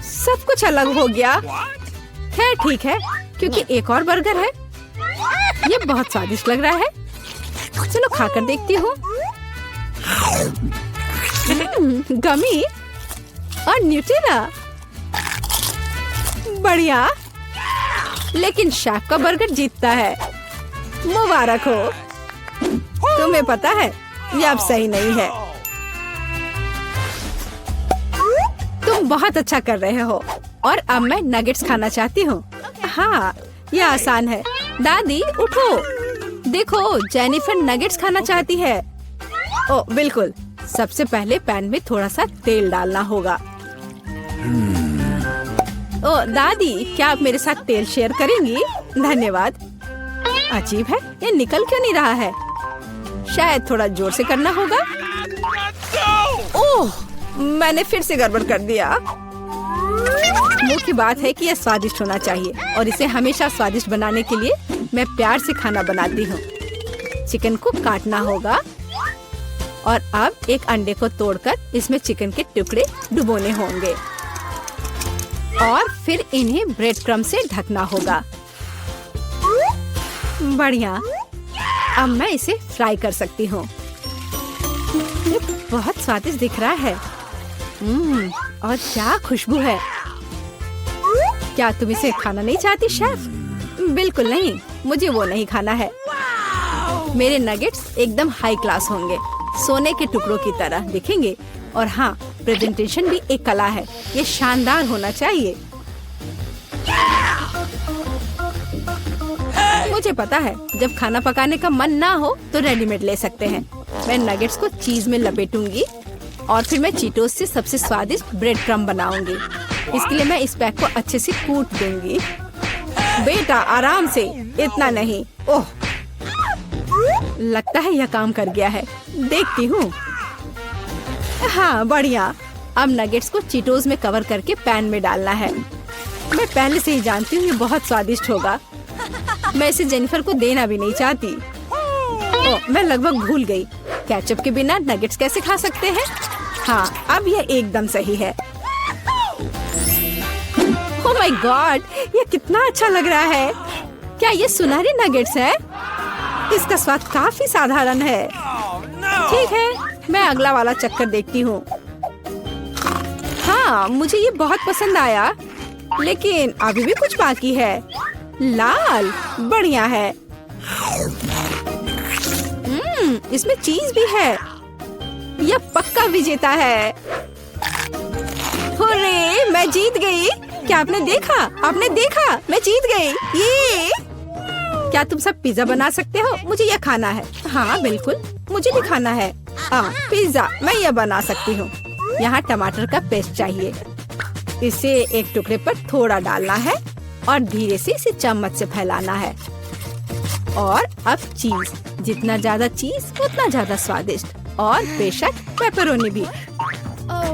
सब कुछ अलग हो गया। खैर ठीक है, क्योंकि एक और बर्गर है। ये बहुत स्वादिष्ट लग रहा है। चलो खाकर देखती हूँ। गमी और न्यूटेला, बढ़िया। लेकिन शेफ का बर्गर जीतता है। मुबारक हो। तुम्हें पता है ये अब सही नहीं है। तुम बहुत अच्छा कर रहे हो। और अब मैं नगेट्स खाना चाहती हूँ। हाँ, ये आसान है। दादी उठो, देखो जेनिफर नगेट्स खाना चाहती है। ओ बिल्कुल। सबसे पहले पैन में थोड़ा सा तेल डालना होगा। ओ दादी, क्या आप मेरे साथ तेल शेयर करेंगी? धन्यवाद। अजीब है, ये निकल क्यों नहीं रहा है? शायद थोड़ा जोर से करना होगा। ओह, मैंने फिर से गड़बड़ कर दिया। मुख्य बात है कि यह स्वादिष्ट होना चाहिए और इसे हमेशा स्वादिष्ट बनाने के लिए मैं प्यार से खाना बनाती हूँ। चिकन को काटना होगा और अब एक अंडे को तोड़कर इसमें चिकन के टुकड़े डुबोने होंगे और फिर इन्हें ब्रेड क्रम्ब से ढकना होगा। बढ़िया, अब मैं इसे फ्राई कर सकती हूँ। ये बहुत स्वादिष्ट दिख रहा है। और क्या खुशबू है। क्या तुम इसे खाना नहीं चाहती शेफ? बिल्कुल नहीं, मुझे वो नहीं खाना है। मेरे नगेट्स एकदम हाई क्लास होंगे, सोने के टुकड़ों की तरह दिखेंगे। और हाँ, प्रेजेंटेशन भी एक कला है, ये शानदार होना चाहिए। मुझे पता है, जब खाना पकाने का मन ना हो तो रेडीमेड ले सकते हैं। मैं नगेट्स को चीज में लपेटूंगी और फिर मैं चीटोस से सबसे स्वादिष्ट ब्रेड क्रम्ब बनाऊंगी। इसके लिए मैं इस पैक को अच्छे से कूट दूंगी। बेटा आराम से, इतना नहीं। ओह, लगता है यह काम कर गया है। देखती हूँ। हाँ बढ़िया। अब नगेट्स को चीटोस में कवर करके पैन में डालना है। मैं पहले से ही जानती हूँ ये बहुत स्वादिष्ट होगा। मैं इसे जेनिफर को देना भी नहीं चाहती। ओह, मैं लगभग भूल गई, केचप के बिना नगेट्स कैसे खा सकते हैं। हाँ, अब यह एकदम सही है। ओह माय गॉड, ये कितना अच्छा लग रहा है। क्या ये सुनहरी नगेट्स है? इसका स्वाद काफी साधारण है। ठीक है, मैं अगला वाला चक्कर देखती हूँ। हाँ, मुझे ये बहुत पसंद आया, लेकिन अभी भी कुछ बाकी है। लाल, बढ़िया है। इसमें चीज भी है। यह पक्का विजेता है। हुर्रे, मैं जीत गई। क्या आपने देखा? आपने देखा? मैं जीत गई। ये क्या तुम सब पिज्जा बना सकते हो? मुझे यह खाना है। हाँ बिल्कुल, मुझे भी खाना है। पिज्जा मैं यह बना सकती हूँ। यहाँ टमाटर का पेस्ट चाहिए। इसे एक टुकड़े पर थोड़ा डालना है और धीरे से इसे चम्मच से फैलाना है। और अब चीज, जितना ज्यादा चीज उतना ज्यादा स्वादिष्ट। और बेशक पेपरोनी भी।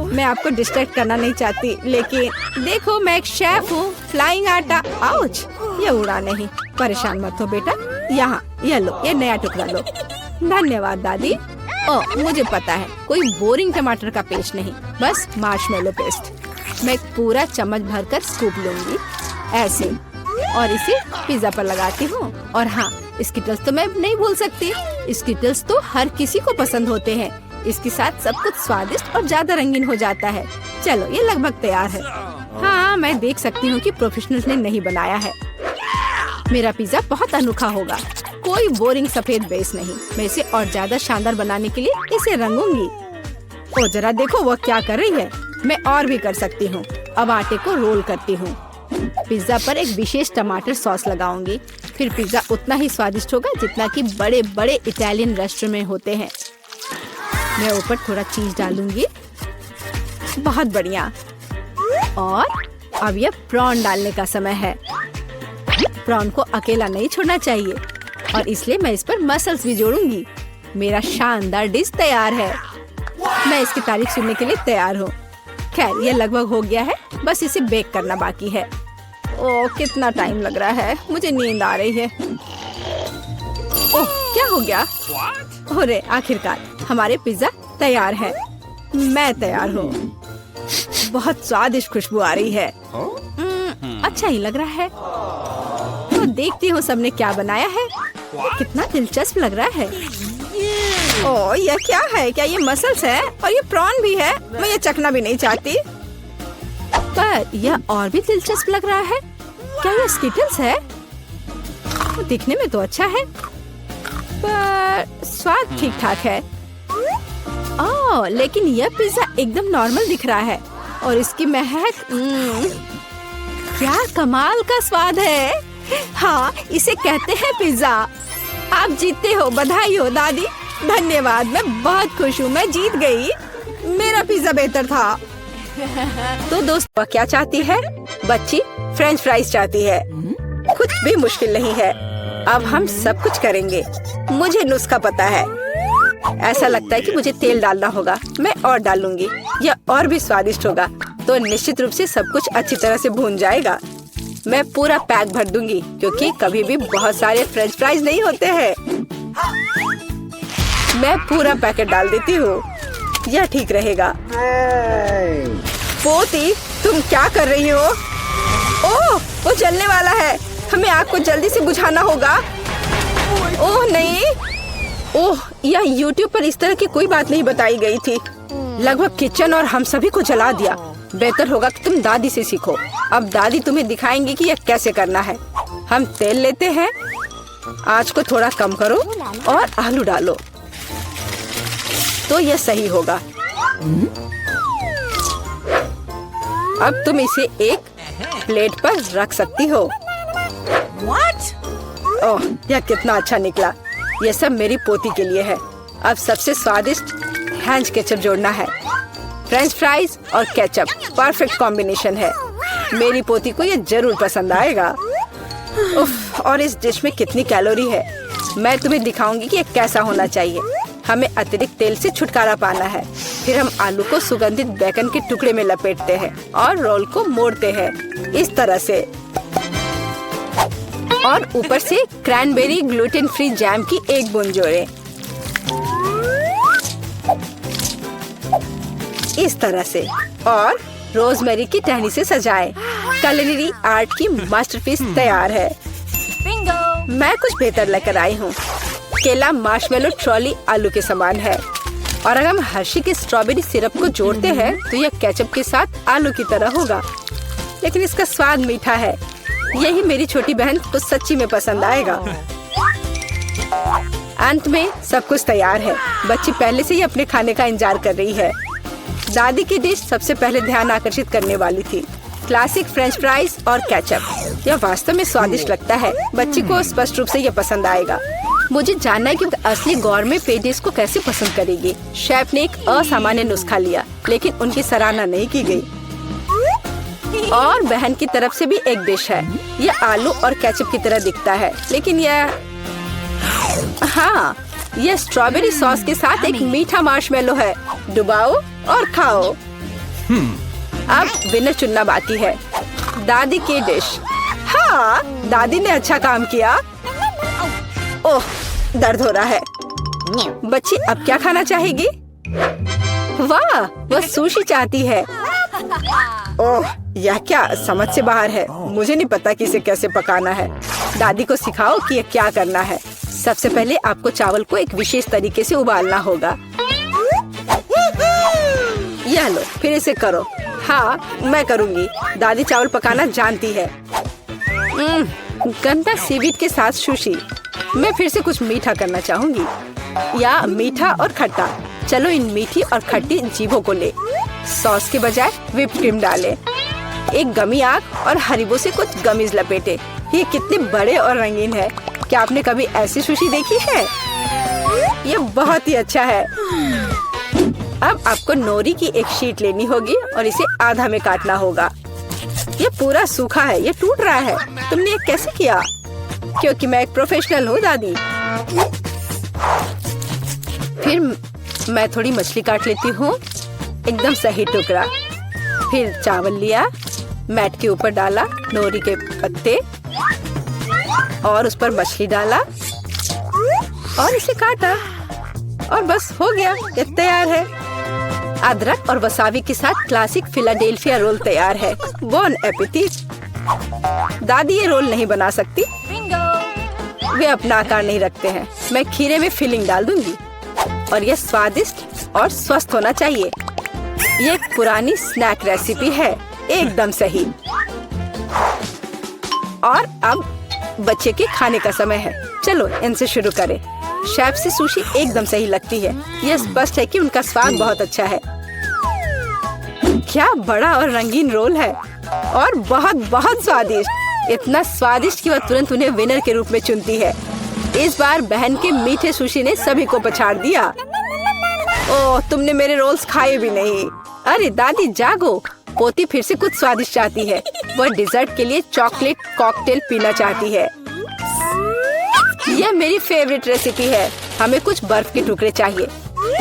मैं आपको डिस्ट्रैक्ट करना नहीं चाहती, लेकिन देखो मैं एक शेफ हूँ। फ्लाइंग आटा, आउच, ये उड़ा नहीं। परेशान मत हो बेटा। यहाँ ये लो, ये नया टुकड़ा लो। धन्यवाद दादी। ओह, मुझे पता है, कोई बोरिंग टमाटर का पेस्ट नहीं, बस मार्शमेलो पेस्ट। मैं एक पूरा चम्मच भरकर स्कूप लूंगी ऐसे, और इसे पिज्जा पर लगाती हूँ। और हाँ, स्किटल्स तो मैं नहीं भूल सकती। स्किटल्स तो हर किसी को पसंद होते हैं। इसके साथ सब कुछ स्वादिष्ट और ज्यादा रंगीन हो जाता है। चलो, ये लगभग तैयार है। हाँ, मैं देख सकती हूँ कि प्रोफेशनल्स ने नहीं बनाया है। मेरा पिज्जा बहुत अनोखा होगा, कोई बोरिंग सफेद बेस नहीं। मैं इसे और ज्यादा शानदार बनाने के लिए इसे रंगूंगी। ओ जरा देखो वो क्या कर रही है। मैं और भी कर सकती हूँ। अब आटे को रोल करती हूँ। पिज्जा पर एक विशेष टमाटर सॉस लगाऊंगी। फिर पिज्जा उतना ही स्वादिष्ट होगा जितना कि बड़े बड़े इटालियन रेस्टोरेंट में होते हैं। मैं ऊपर थोड़ा चीज डालूंगी। बहुत बढ़िया। और अब यह प्रॉन डालने का समय है। प्रॉन को अकेला नहीं छोड़ना चाहिए, और इसलिए मैं इस पर मसल्स भी जोड़ूंगी। मेरा शानदार डिश तैयार है। मैं इसकी तारीफ सुनने के लिए तैयार हूँ। खैर, ये लगभग हो गया है, बस इसे बेक करना बाकी है। ओह, कितना टाइम लग रहा है, मुझे नींद आ रही है। ओह, क्या हो गया? अरे आखिरकार हमारे पिज्जा तैयार है। मैं तैयार हूँ। बहुत स्वादिष्ट खुशबू आ रही है। अच्छा ही लग रहा है। तो देखती हूँ सबने क्या बनाया है। कितना दिलचस्प लग रहा है। ओह, यह क्या है? क्या ये मसल्स है? और ये प्रॉन भी है? मैं ये चखना भी नहीं चाहती। पर यह और भी दिलचस्प लग रहा है। क्या ये स्किटल्स है? दिखने में तो अच्छा है, पर स्वाद ठीक ठाक है। ओह, लेकिन यह पिज्जा एकदम नॉर्मल दिख रहा है। और इसकी महक, क्या कमाल का स्वाद है। हाँ, इसे कहते हैं पिज्जा। आप जीतते हो। बधाई हो दादी। धन्यवाद, मैं बहुत खुश हूँ। मैं जीत गई। मेरा पिज्जा बेहतर था। तो दोस्तों, क्या चाहती है बच्ची? फ्रेंच फ्राइज चाहती है। कुछ भी मुश्किल नहीं है। अब हम सब कुछ करेंगे। मुझे नुस्खा पता है। ऐसा लगता है कि मुझे तेल डालना होगा। मैं और डालूंगी। यह और भी स्वादिष्ट होगा। तो निश्चित रूप से सब कुछ अच्छी तरह से भून जाएगा। मैं पूरा पैक भर दूंगी, क्योंकि कभी भी बहुत सारे फ्रेंच फ्राइज नहीं होते हैं। मैं पूरा पैकेट डाल देती हूँ, यह ठीक रहेगा। पोती, तुम क्या कर रही हो? ओह, वो जलने वाला है। हमें आग को जल्दी से बुझाना होगा। ओह नहीं, ओह, यह YouTube पर इस तरह की कोई बात नहीं बताई गई थी। लगभग किचन और हम सभी को जला दिया। बेहतर होगा कि तुम दादी से सीखो। अब दादी तुम्हें दिखाएंगी कि यह कैसे करना है। हम तेल लेते हैं, आंच को थोड़ा कम करो और आलू डालो तो यह सही होगा। अब तुम इसे एक प्लेट पर रख सकती हो। ओह, यह कितना अच्छा निकला। यह सब मेरी पोती के लिए है। अब सबसे स्वादिष्ट हैंच केचप जोड़ना है। फ्रेंच फ्राइज और केचप परफेक्ट कॉम्बिनेशन है। मेरी पोती को यह जरूर पसंद आएगा। उफ, और इस डिश में कितनी कैलोरी है। मैं तुम्हें दिखाऊंगी कि यह कैसा होना चाहिए। हमें अतिरिक्त तेल से छुटकारा पाना है। फिर हम आलू को सुगंधित बेकन के टुकड़े में लपेटते हैं और रोल को मोड़ते हैं इस तरह से, और ऊपर से क्रैनबेरी ग्लूटेन फ्री जैम की एक बूंद जोड़ें। इस तरह से, और रोजमेरी की टहनी से सजाएं। culinary आर्ट की मास्टरपीस तैयार है। मैं कुछ बेहतर लेकर आई हूँ। केला मार्शमेलो ट्रॉली आलू के समान है, और अगर हम हर्शी के स्ट्रॉबेरी सिरप को जोड़ते हैं तो यह केचप के साथ आलू की तरह होगा, लेकिन इसका स्वाद मीठा है। यही मेरी छोटी बहन को सच्ची में पसंद आएगा। अंत में सब कुछ तैयार है। बच्ची पहले से ही अपने खाने का इंतजार कर रही है। दादी की डिश सबसे पहले ध्यान आकर्षित करने वाली थी। क्लासिक फ्रेंच फ्राइज और केचप। यह वास्तव में स्वादिष्ट लगता है। बच्ची को स्पष्ट रूप से यह पसंद आएगा। मुझे जानना है कि असली गौरमेट पेडिस को कैसे पसंद करेगी। शेफ ने एक असामान्य नुस्खा लिया, लेकिन उनकी सराहना नहीं की गई। और बहन की तरफ से भी एक डिश है। यह आलू और केचप की तरह दिखता है, लेकिन हाँ, यह स्ट्रॉबेरी सॉस के साथ एक मीठा मार्शमेलो है। डुबाओ और खाओ। अब विनर चुनना बाकी है। दादी की डिश। हाँ, दादी ने अच्छा काम किया। ओह, दर्द हो रहा है। बच्ची अब क्या खाना चाहेगी? वाह, वह सुशी चाहती है। ओह, यह क्या समझ से बाहर है। मुझे नहीं पता कि इसे कैसे पकाना है। दादी को सिखाओ कि यह क्या करना है। सबसे पहले आपको चावल को एक विशेष तरीके से उबालना होगा। यह लो, फिर इसे करो। हाँ, मैं करूँगी। दादी चावल पकाना जानती है। गंदा सीवीड के साथ सुशी। मैं फिर से कुछ मीठा करना चाहूँगी, या मीठा और खट्टा। चलो इन मीठी और खट्टी जीभों को ले। सॉस के बजाय व्हिप्ड क्रीम डालें। एक गमी आग और हरीबो से कुछ गमीज लपेटे। ये कितने बड़े और रंगीन है। क्या आपने कभी ऐसी सुशी देखी है? ये बहुत ही अच्छा है। अब आपको नोरी की एक शीट लेनी होगी और इसे आधा में काटना होगा। ये पूरा सूखा है, ये टूट रहा है। तुमने ये कैसे किया? क्योंकि मैं एक प्रोफेशनल हूँ दादी। फिर मैं थोड़ी मछली काट लेती हूँ, एकदम सही टुकड़ा। फिर चावल लिया, मैट के ऊपर डाला, नोरी के पत्ते और उस पर मछली डाला और इसे काटा, और बस हो गया, ये तैयार है। अदरक और वसाबी के साथ क्लासिक फिलाडेल्फिया रोल तैयार है। बॉन एपेटिट। दादी ये रोल नहीं बना सकती, वे अपना आकार नहीं रखते हैं। मैं खीरे में फिलिंग डाल दूंगी, और यह स्वादिष्ट और स्वस्थ होना चाहिए। ये एक पुरानी स्नैक रेसिपी है, एकदम सही। और अब बच्चे के खाने का समय है। चलो इनसे शुरू करें। शेफ से सुशी एकदम सही लगती है। यह स्पष्ट है कि उनका स्वाद बहुत अच्छा है। क्या बड़ा और रंगीन रोल है, और बहुत बहुत स्वादिष्ट। इतना स्वादिष्ट कि वह तुरंत उन्हें विनर के रूप में चुनती है। इस बार बहन के मीठे सुशी ने सभी को पछाड़ दिया। ओह, तुमने मेरे रोल्स खाए भी नहीं। अरे दादी जागो, पोती फिर से कुछ स्वादिष्ट चाहती है। वह डिजर्ट के लिए चॉकलेट कॉकटेल पीना चाहती है। यह मेरी फेवरेट रेसिपी है। हमें कुछ बर्फ के टुकड़े चाहिए।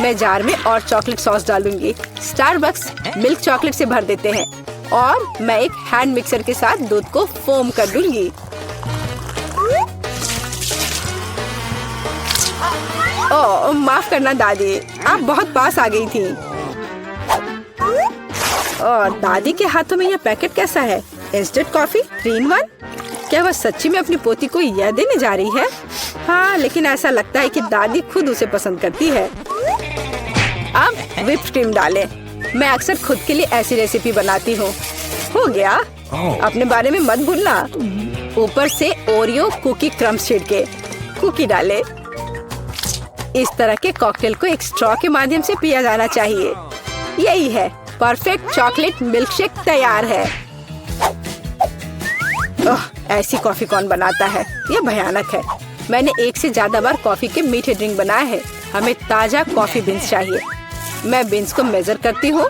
मैं जार में और चॉकलेट सॉस डालूंगी। स्टारबक्स मिल्क चॉकलेट से भर देते हैं, और मैं एक हैंड मिक्सर के साथ दूध को फोम कर दूंगी। ओह माफ करना दादी, आप बहुत पास आ गई थी। और दादी के हाथों में यह पैकेट कैसा है? Instant coffee 3 in 1? क्या वह सच्ची में अपनी पोती को यह देने जा रही है? हाँ, लेकिन ऐसा लगता है कि दादी खुद उसे पसंद करती है। अब व्हिप क्रीम डालें। मैं अक्सर खुद के लिए ऐसी रेसिपी बनाती हूँ। हो गया। अपने बारे में मत भूलना। ऊपर से ओरियो कुकी क्रम्स छिड़के, कुकी डाले। इस तरह के कॉकटेल को एक स्ट्रॉ के माध्यम से पिया जाना चाहिए। यही है, परफेक्ट चॉकलेट मिल्क शेक तैयार है। ओह, ऐसी कॉफी कौन बनाता है? यह भयानक है। मैंने 1 से ज्यादा बार कॉफी के मीठे ड्रिंक बनाए हैं। हमें ताजा कॉफी बीन्स चाहिए। मैं बीन्स को मेजर करती हूँ।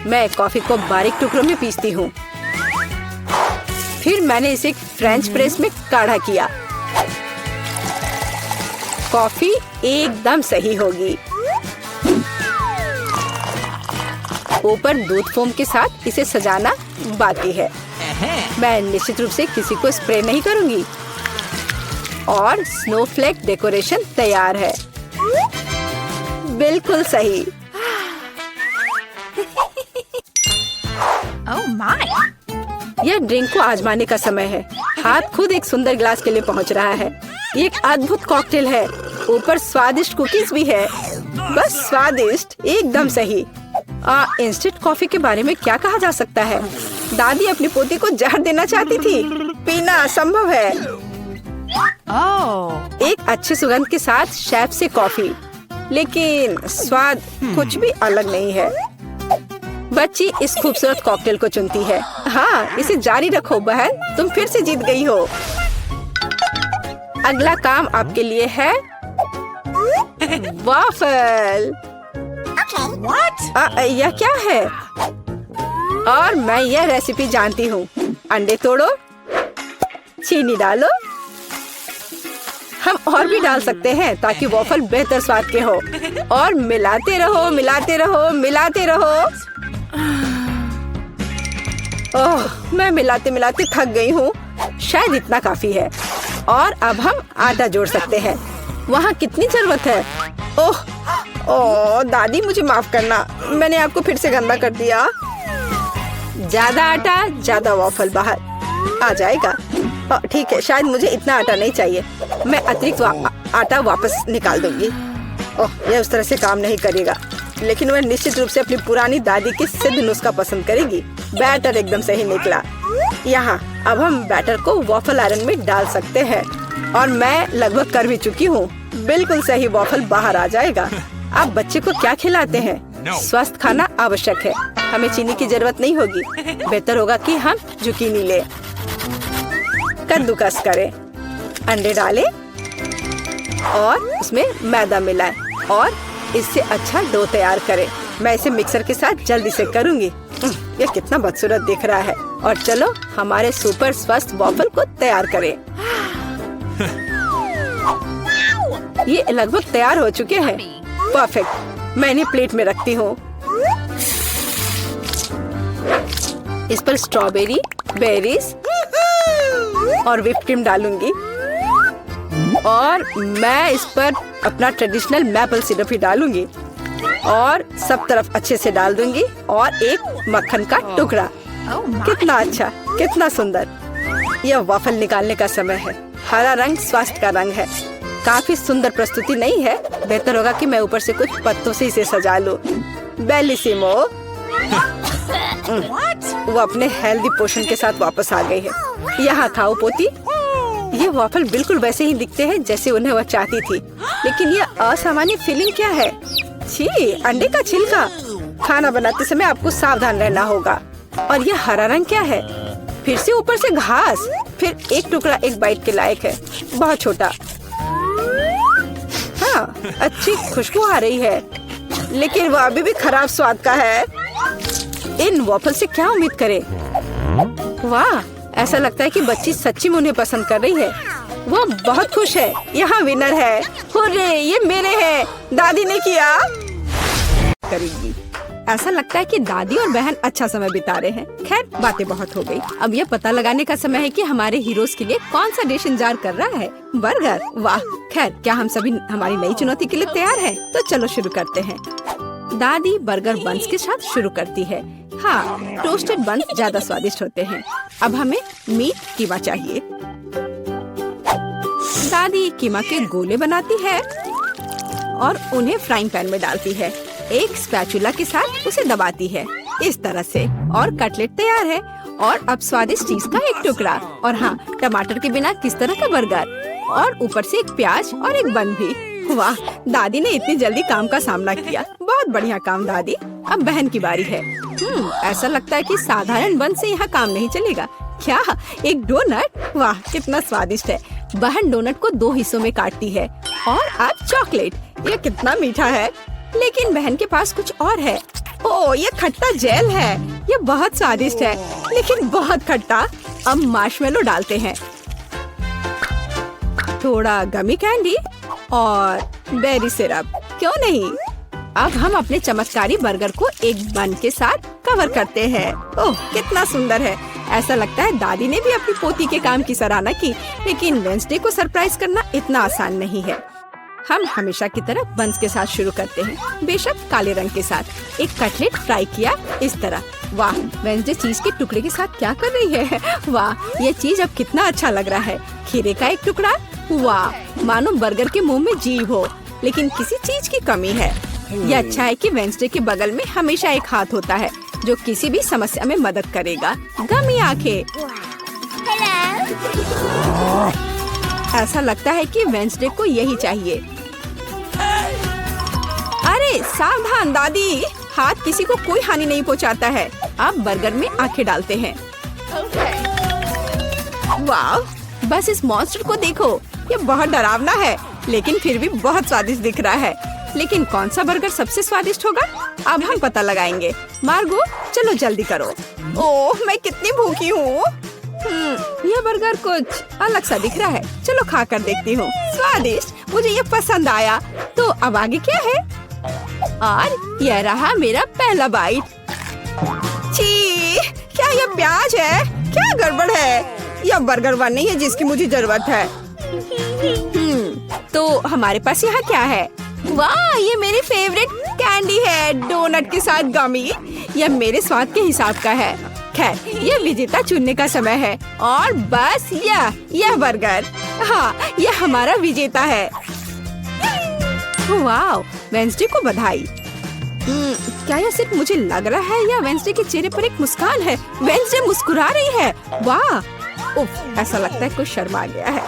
मैं कॉफी को बारीक टुकड़ों में पीसती हूँ। फिर मैंने इसे फ्रेंच प्रेस में काढ़ा किया। कॉफी एकदम सही होगी। ऊपर दूध फोम के साथ इसे सजाना बाकी है। मैं निश्चित रूप से किसी को स्प्रे नहीं करूंगी। और स्नोफ्लेक डेकोरेशन तैयार है। बिल्कुल सही। Oh my! यह ड्रिंक को आजमाने का समय है। हाथ खुद एक सुंदर ग्लास के लिए पहुंच रहा है। ये एक अद्भुत कॉकटेल है। ऊपर स्वादिष्ट कुकीज भी है। बस स्वादिष्ट, एकदम सही। इंस्टेंट कॉफी के बारे में क्या कहा जा सकता है? दादी अपनी पोती को जहर देना चाहती थी। पीना असंभव है। एक अच्छे सुगंध के साथ शेफ से कॉफी, लेकिन स्वाद कुछ भी अलग नहीं है। बच्ची इस खूबसूरत कॉकटेल को चुनती है। हाँ, इसे जारी रखो बहन, तुम फिर से जीत गई हो। अगला काम आपके लिए है वाफल। What? यह क्या है? और मैं यह रेसिपी जानती हूँ। अंडे तोड़ो, चीनी डालो। हम और भी डाल सकते हैं ताकि वॉफल बेहतर स्वाद के हो। और मिलाते रहो, मिलाते रहो, मिलाते रहो। ओह, मैं मिलाते मिलाते थक गई हूँ। शायद इतना काफी है। और अब हम आटा जोड़ सकते हैं। वहाँ कितनी जरूरत है? ओह ओह दादी, मुझे माफ करना, मैंने आपको फिर से गंदा कर दिया। ज्यादा आटा, ज्यादा वॉफल बाहर आ जाएगा। ठीक है, शायद मुझे इतना आटा नहीं चाहिए। मैं अतिरिक्त आटा वापस निकाल दूंगी। ओह, यह उस तरह से काम नहीं करेगा, लेकिन वह निश्चित रूप से अपनी पुरानी दादी की सिद्ध नुस्खा पसंद करेगी। बैटर एकदम सही निकला। यहाँ अब हम बैटर को वॉफल आयरन में डाल सकते हैं। और मैं लगभग कर भी चुकी हूँ। बिल्कुल सही वॉफल बाहर आ जाएगा। आप बच्चे को क्या खिलाते हैं? स्वस्थ खाना आवश्यक है। हमें चीनी की जरूरत नहीं होगी। बेहतर होगा कि हम जुकीनी ले। कद्दूकस करें, अंडे डालें और उसमें मैदा मिलाएं और इससे अच्छा डो तैयार करें। मैं इसे मिक्सर के साथ जल्दी से करूंगी। यह कितना बदसूरत दिख रहा है। और चलो हमारे सुपर स्वस्थ वॉफल को तैयार करें। ये लगभग तैयार हो चुके हैं। परफेक्ट। मैं इन्हें प्लेट में रखती हूँ। इस पर स्ट्रॉबेरी, बेरीज और व्हिप क्रीम डालूंगी। और मैं इस पर अपना ट्रेडिशनल मैपल सिरप ही डालूंगी और सब तरफ अच्छे से डाल दूंगी। और एक मक्खन का टुकड़ा। कितना अच्छा, कितना सुंदर। यह वॉफल निकालने का समय है। हरा रंग स्वास्थ्य का रंग है। काफी सुंदर प्रस्तुति नहीं है? बेहतर होगा कि मैं ऊपर से कुछ पत्तों से इसे सजा लूं। बेलिसिमो। वो अपने हेल्दी पोषण के साथ वापस आ गई है। यहाँ खाओ पोती। ये वॉफल बिल्कुल वैसे ही दिखते हैं जैसे उन्हें वह चाहती थी, लेकिन यह असामान्य फीलिंग क्या है? छी, अंडे का छिलका। खाना बनाते समय आपको सावधान रहना होगा। और यह हरा रंग क्या है? फिर से ऊपर से घास। फिर एक टुकड़ा एक बाइट के लायक है, बहुत छोटा। हाँ, अच्छी खुशबू आ रही है, लेकिन वह अभी भी खराब स्वाद का है। इन वॉफल से क्या उम्मीद करें? वाह, ऐसा लगता है कि बच्ची सच्ची में उन्हें पसंद कर रही है। वो बहुत खुश है। यहाँ विनर है। हुर्रे, ये मेरे हैं। दादी ने किया करेगी। ऐसा लगता है कि दादी और बहन अच्छा समय बिता रहे हैं। खैर, बातें बहुत हो गई। अब ये पता लगाने का समय है कि हमारे हीरोज के लिए कौन सा डिश इंतजार कर रहा है। बर्गर, वाह। खैर, क्या हम सभी हमारी नई चुनौती के लिए तैयार हैं? तो चलो शुरू करते हैं। दादी बर्गर बन्स के साथ शुरू करती है। हाँ, टोस्टेड बन्स ज्यादा स्वादिष्ट होते हैं। अब हमें मीट कीमा चाहिए। दादी कीमा के गोले बनाती है और उन्हें फ्राइंग पैन में डालती है। एक स्पैचुला के साथ उसे दबाती है इस तरह से, और कटलेट तैयार है। और अब स्वादिष्ट चीज का एक टुकड़ा, और हाँ, टमाटर के बिना किस तरह का बर्गर, और ऊपर से एक प्याज और एक बन भी। वाह, दादी ने इतनी जल्दी काम का सामना किया। बहुत बढ़िया काम दादी। अब बहन की बारी है। ऐसा लगता है कि साधारण बन से यहाँ काम नहीं चलेगा। क्या, एक डोनट? वाह, कितना स्वादिष्ट है। बहन डोनट को 2 हिस्सों में काटती है। और अब चॉकलेट, ये कितना मीठा है। लेकिन बहन के पास कुछ और है। ओह, ये खट्टा जेल है। ये बहुत स्वादिष्ट है, लेकिन बहुत खट्टा। अब मार्शमेलो डालते हैं, थोड़ा गमी कैंडी और बेरी सिरप। क्यों नहीं? अब हम अपने चमत्कारी बर्गर को एक बन के साथ कवर करते हैं। ओह, कितना सुंदर है। ऐसा लगता है दादी ने भी अपनी पोती के काम की सराहना की। लेकिन वेंसडे को सरप्राइज करना इतना आसान नहीं है। हम हमेशा की तरह बन्स के साथ शुरू करते हैं, बेशक काले रंग के साथ। एक कटलेट फ्राई किया इस तरह। वाह, वेंसडे चीज के टुकड़े के साथ क्या कर रही है। वाह, ये चीज अब कितना अच्छा लग रहा है। खीरे का एक टुकड़ा। वाह, मानो बर्गर के मुंह में जीभ हो, लेकिन किसी चीज की कमी है। ये अच्छा है कि वेंसडे के बगल में हमेशा एक हाथ होता है जो किसी भी समस्या में मदद करेगा। गमी आंखें। ऐसा लगता है कि वेंसडे को यही चाहिए। अरे सावधान दादी, हाथ किसी को कोई हानि नहीं पहुंचाता है। अब बर्गर में आंखें डालते हैं। वाह, बस इस मॉन्स्टर को देखो। ये बहुत डरावना है, लेकिन फिर भी बहुत स्वादिष्ट दिख रहा है। लेकिन कौन सा बर्गर सबसे स्वादिष्ट होगा, अब हम पता लगाएंगे। मार्गो, चलो जल्दी करो। ओह, मैं कितनी भूखी हूँ। यह बर्गर कुछ अलग सा दिख रहा है। चलो खा कर देखती हूँ। स्वादिष्ट, मुझे ये पसंद आया। तो अब आगे क्या है? और यह रहा मेरा पहला बाइट। छी, क्या यह प्याज है? क्या गड़बड़ है? यह बर्गर बन नहीं है जिसकी मुझे जरूरत है। तो हमारे पास यहाँ क्या है? वाह, ये मेरी फेवरेट कैंडी है, डोनट के साथ गमी। यह मेरे स्वाद के हिसाब का है। खैर, यह विजेता चुनने का समय है। और बस यह बर्गर, हाँ, यह हमारा विजेता है। वाह, वेंसडे को बधाई। क्या यह सिर्फ मुझे लग रहा है या वेंसडे के चेहरे पर एक मुस्कान है? वेंसडे मुस्कुरा रही है। वाह, उफ, ऐसा लगता है कुछ शर्मा गया है।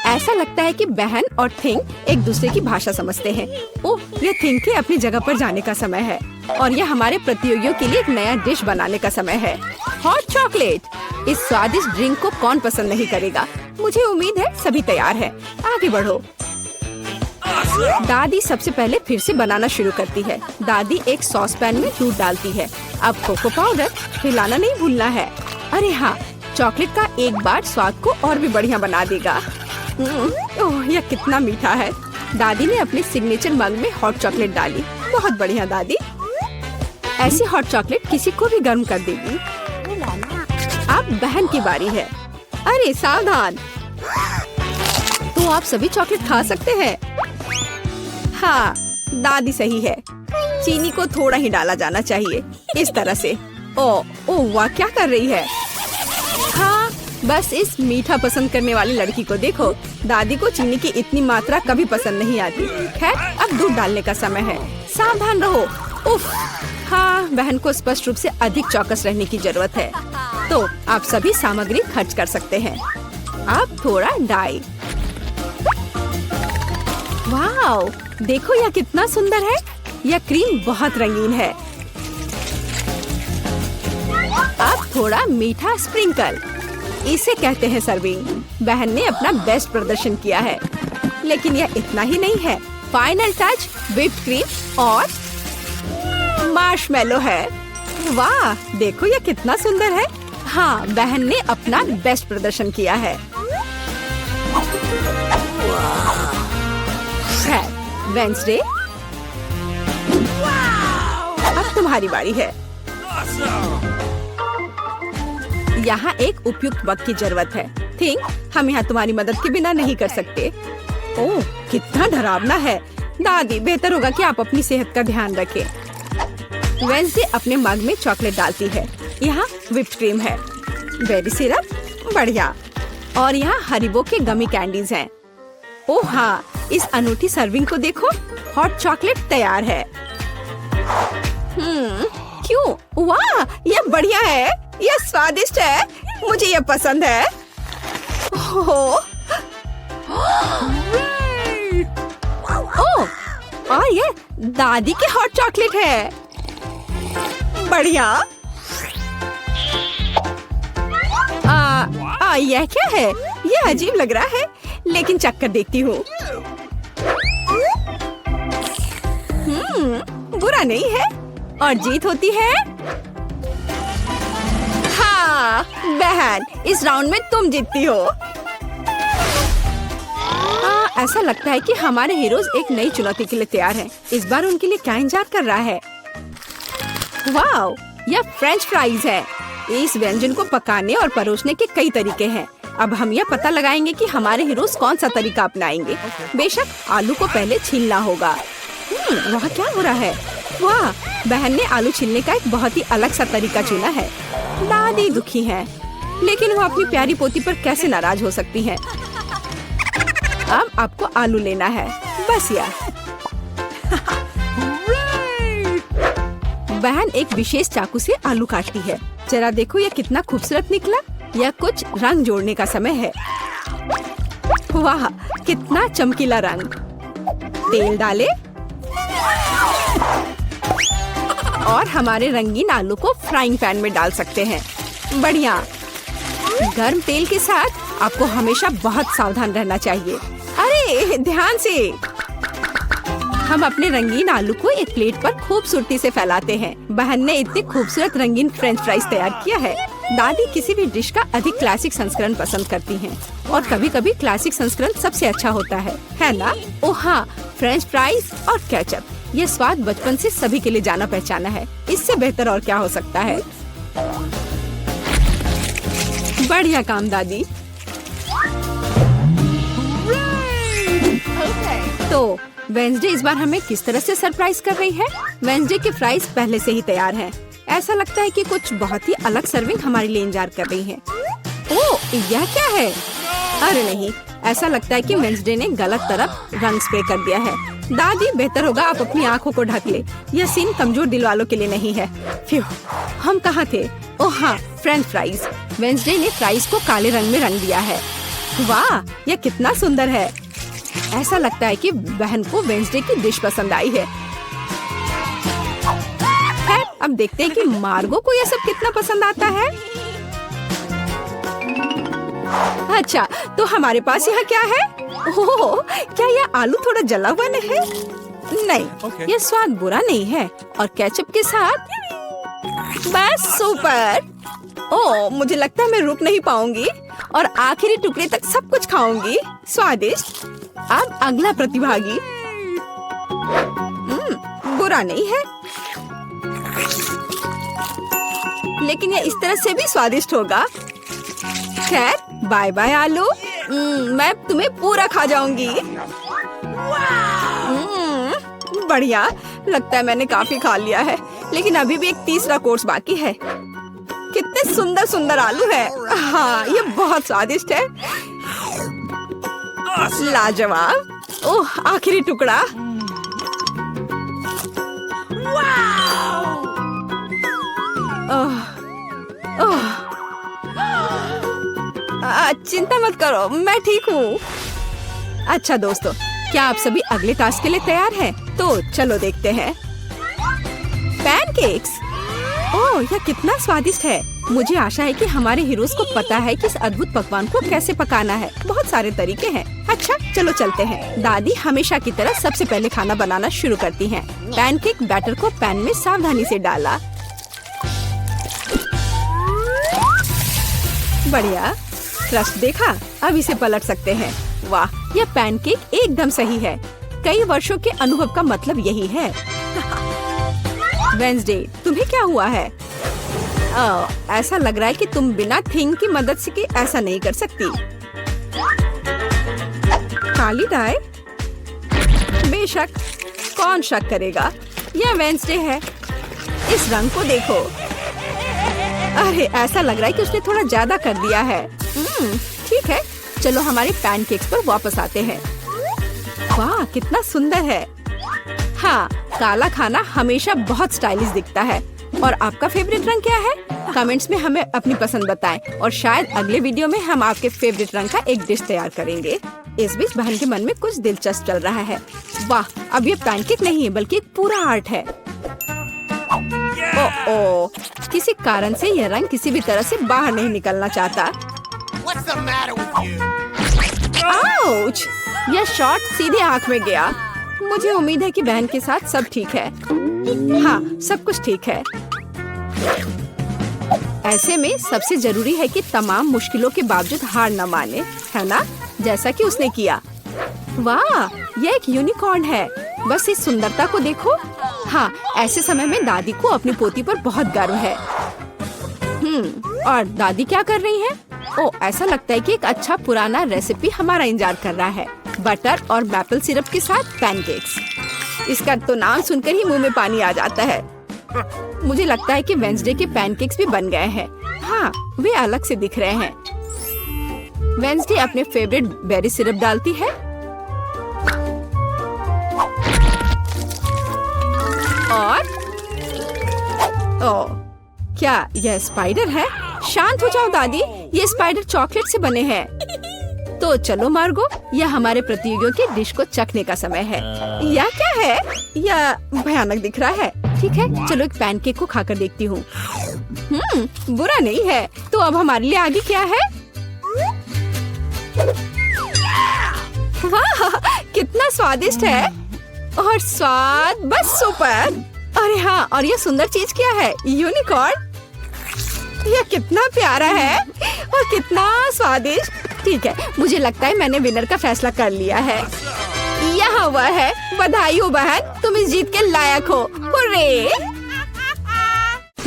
ऐसा लगता है कि बहन और थिंग एक दूसरे की भाषा समझते हैं। ओह, ये थिंग के अपनी जगह पर जाने का समय है। और यह हमारे प्रतियोगियों के लिए एक नया डिश बनाने का समय है। Hot chocolate. इस स्वादिष्ट ड्रिंक को कौन पसंद नहीं करेगा। मुझे उम्मीद है सभी तैयार हैं। आगे बढ़ो। दादी सबसे पहले फिर से बनाना शुरू करती है। दादी एक सॉस पैन में दूध डालती है। अब कोको पाउडर हिलाना नहीं भूलना है। अरे हाँ, चॉकलेट का एक बार स्वाद को और भी बढ़िया बना देगा। ओह, यह कितना मीठा है। दादी ने अपने सिग्नेचर मग में हॉट चॉकलेट डाली। बहुत बढ़िया दादी। ऐसी हॉट चॉकलेट किसी को भी गर्म कर देगी। अब बहन की बारी है। अरे सावधान। तो आप सभी चॉकलेट खा सकते हैं। हाँ, दादी सही है। चीनी को थोड़ा ही डाला जाना चाहिए, इस तरह से। ओह वाह, क्या कर रही है। हाँ, बस इस मीठा पसंद करने वाली लड़की को देखो। दादी को चीनी की इतनी मात्रा कभी पसंद नहीं आती। खैर, अब दूध डालने का समय है। सावधान रहो। उफ, हाँ, बहन को स्पष्ट रूप से अधिक चौकस रहने की जरूरत है। तो आप सभी सामग्री खर्च कर सकते हैं। अब थोड़ा डाई। वाओ, देखो यह कितना सुंदर है। यह क्रीम बहुत रंगीन है। अब थोड़ा मीठा स्प्रिंकल, इसे कहते हैं सर्विंग। बहन ने अपना बेस्ट प्रदर्शन किया है। लेकिन यह इतना ही नहीं है। फाइनल टच व्हिप्ड क्रीम और मार्शमेलो है। वाह, देखो यह कितना सुंदर है। हाँ, बहन ने अपना बेस्ट प्रदर्शन किया है। वेंसडे, तुम्हारी बारी है। यहाँ एक उपयुक्त वक्त की जरूरत है। थिंक हम यहाँ तुम्हारी मदद के बिना नहीं कर सकते। ओह, कितना डरावना है। दादी, बेहतर होगा कि आप अपनी सेहत का ध्यान रखें। वेंसडे अपने मग में चॉकलेट डालती है। यहाँ व्हिप्ड क्रीम है, बेरी सिरप, बढ़िया। और यहाँ हरीबो के गमी कैंडीज हैं। ओह हाँ, इस अनूठी सर्विंग को देखो, हॉट चॉकलेट तैयार है। क्यों? वाह, ये बढ़िया है, ये स्वादिष्ट है, मुझे ये पसंद है। ओह, और ये दादी के हॉट चॉकलेट है, बढ़िया। यह क्या है? यह अजीब लग रहा है, लेकिन चक्कर देखती हूँ। बुरा नहीं है, और जीत होती है। हाँ बहन, इस राउंड में तुम जीतती हो। ऐसा लगता है कि हमारे हीरोज एक नई चुनौती के लिए तैयार हैं। इस बार उनके लिए क्या इंतजार कर रहा है? वाओ, यह फ्रेंच फ्राइज है। इस व्यंजन को पकाने और परोसने के कई तरीके हैं। अब हम यह पता लगाएंगे कि हमारे हीरोज कौन सा तरीका अपनाएंगे। बेशक आलू को पहले छीलना होगा। वहाँ क्या हो रहा है? वाह, बहन ने आलू छीलने का एक बहुत ही अलग सा तरीका चुना है। दादी दुखी है, लेकिन वो अपनी प्यारी पोती पर कैसे नाराज हो सकती हैं? अब आपको आलू लेना है, बस यार। बहन एक विशेष चाकू से आलू काटती है। जरा देखो, यह कितना खूबसूरत निकला। यह कुछ रंग जोड़ने का समय है। वाह, कितना चमकीला रंग। तेल डाले और हमारे रंगीन आलू को फ्राइंग पैन में डाल सकते हैं। बढ़िया। गर्म तेल के साथ आपको हमेशा बहुत सावधान रहना चाहिए। अरे ध्यान से। हम अपने रंगीन आलू को एक प्लेट पर खूबसूरती से फैलाते हैं। बहन ने इतने खूबसूरत रंगीन फ्रेंच फ्राइज तैयार किया है। दादी किसी भी डिश का अधिक क्लासिक संस्करण पसंद करती हैं, और कभी कभी क्लासिक संस्करण सबसे अच्छा होता है ना? ओह हाँ, फ्रेंच फ्राइज और केचप, ये स्वाद बचपन से सभी के लिए जाना पहचाना है। इससे बेहतर और क्या हो सकता है? बढ़िया काम दादी। तो वेंसडे इस बार हमें किस तरह से सरप्राइज कर रही है? वेंसडे के फ्राइज पहले से ही तैयार हैं। ऐसा लगता है कि कुछ बहुत ही अलग सर्विंग हमारे लिए इंतजार कर रही है। ओह, यह क्या है? अरे नहीं, ऐसा लगता है कि वेंसडे ने गलत तरफ रंग स्प्रे कर दिया है। दादी, बेहतर होगा आप अपनी आंखों को ढक ले। यह सीन कमजोर दिल वालों के लिए नहीं है। फ्यू, हम कहाँ थे? ओह हाँ, फ्रेंच फ्राइज। वेंसडे ने फ्राइज को काले रंग में रंग दिया है। वाह, यह कितना सुंदर है। ऐसा लगता है कि बहन को वेंसडे की डिश पसंद आई है। अब देखते हैं कि मार्गो को यह सब कितना पसंद आता है। अच्छा, तो हमारे पास यहाँ क्या है? ओह, क्या यह आलू थोड़ा जला हुआ नहीं है? नहीं, यह स्वाद बुरा नहीं है। और केचप के साथ बस सुपर। ओह, मुझे लगता है मैं रुक नहीं पाऊंगी और आखिरी टुकड़े तक सब कुछ खाऊंगी। स्वादिष्ट। अब अगला प्रतिभागी। बुरा नहीं है, लेकिन यह इस तरह से भी स्वादिष्ट होगा। खैर, बाय बाय आलू। मैं तुम्हें पूरा खा जाऊंगी। बढ़िया, लगता है मैंने काफी खा लिया है, लेकिन अभी भी एक तीसरा कोर्स बाकी है। कितने सुंदर सुंदर आलू है। हाँ, ये बहुत स्वादिष्ट है। लाजवाब। ओह, आखिरी टुकड़ा। चिंता मत करो, मैं ठीक हूँ। अच्छा दोस्तों, क्या आप सभी अगले टास्क के लिए तैयार हैं? तो चलो देखते हैं। पैनकेक्स। ओह, यह कितना स्वादिष्ट है। मुझे आशा है कि हमारे हीरोज को पता है कि इस अद्भुत पकवान को कैसे पकाना है। बहुत सारे तरीके हैं। अच्छा, चलो चलते हैं। दादी हमेशा की तरह सबसे पहले खाना बनाना शुरू करती हैं। पैनकेक बैटर को पैन में सावधानी से डाला। बढ़िया, क्रस्ट देखा? अब इसे पलट सकते हैं। वाह, यह पैनकेक एकदम सही है। कई वर्षों के अनुभव का मतलब यही है। वेंसडे, तुम्हें क्या हुआ है? ऐसा लग रहा है कि तुम बिना थिंग की मदद से कि ऐसा नहीं कर सकती। काली टाई? बेशक, कौन शक करेगा? यह वेंसडे है। इस रंग को देखो। अरे ऐसा लग रहा है कि उसने थोड़ा ज्यादा कर दिया है। ठीक है, चलो हमारे पैनकेक्स पर वापस आते हैं। वाह, कितना सुंदर है। हाँ, काला खाना हमेशा बहुत स्टाइलिश दिखता है। और आपका फेवरेट रंग क्या है? कमेंट्स में हमें अपनी पसंद बताएं और शायद अगले वीडियो में हम आपके फेवरेट रंग का एक डिश तैयार करेंगे। इस बीच बहन के मन में कुछ दिलचस्प चल रहा है। वाह, अब ये पैनकेक नहीं है बल्कि एक पूरा आर्ट है। ओह, किसी कारण से यह रंग किसी भी तरह से बाहर नहीं निकलना चाहता। आउच! यह शॉट सीधे आंख में गया। मुझे उम्मीद है कि बहन के साथ सब ठीक है। हाँ, सब कुछ ठीक है। ऐसे में सबसे जरूरी है कि तमाम मुश्किलों के बावजूद हार न माने, है ना? जैसा कि उसने किया। वाह, यह एक यूनिकॉर्न है। बस इस सुंदरता को देखो। हाँ, ऐसे समय में दादी को अपनी पोती पर बहुत गर्व है। और दादी क्या कर रही है? ओह, ऐसा लगता है कि एक अच्छा पुराना रेसिपी हमारा इंतजार कर रहा है। बटर और मैपल सिरप के साथ पैनकेक्स। इसका तो नाम सुनकर ही मुंह में पानी आ जाता है। मुझे लगता है कि वेंसडे के पैनकेक्स भी बन गए हैं। हाँ, वे अलग से दिख रहे हैं। वेंसडे अपने फेवरेट बेरी सिरप डालती है और क्या यह स्पाइडर है? शांत हो जाओ दादी, ये स्पाइडर चॉकलेट से बने हैं। तो चलो मार्गो, यह हमारे प्रतियोगियों के डिश को चखने का समय है। यह क्या है? यह भयानक दिख रहा है। ठीक है, चलो एक पैनकेक को खाकर देखती हूँ। बुरा नहीं है। तो अब हमारे लिए आगे क्या है? वाह, कितना स्वादिष्ट है। और स्वाद बस सुपर। अरे हाँ, और ये सुंदर चीज क्या है? यूनिकॉर्न। यह कितना प्यारा है और कितना स्वादिष्ट। ठीक है, मुझे लगता है मैंने विनर का फैसला कर लिया है। यहाँ वह है। बधाई हो बहन, तुम इस जीत के लायक हो। हुर्रे!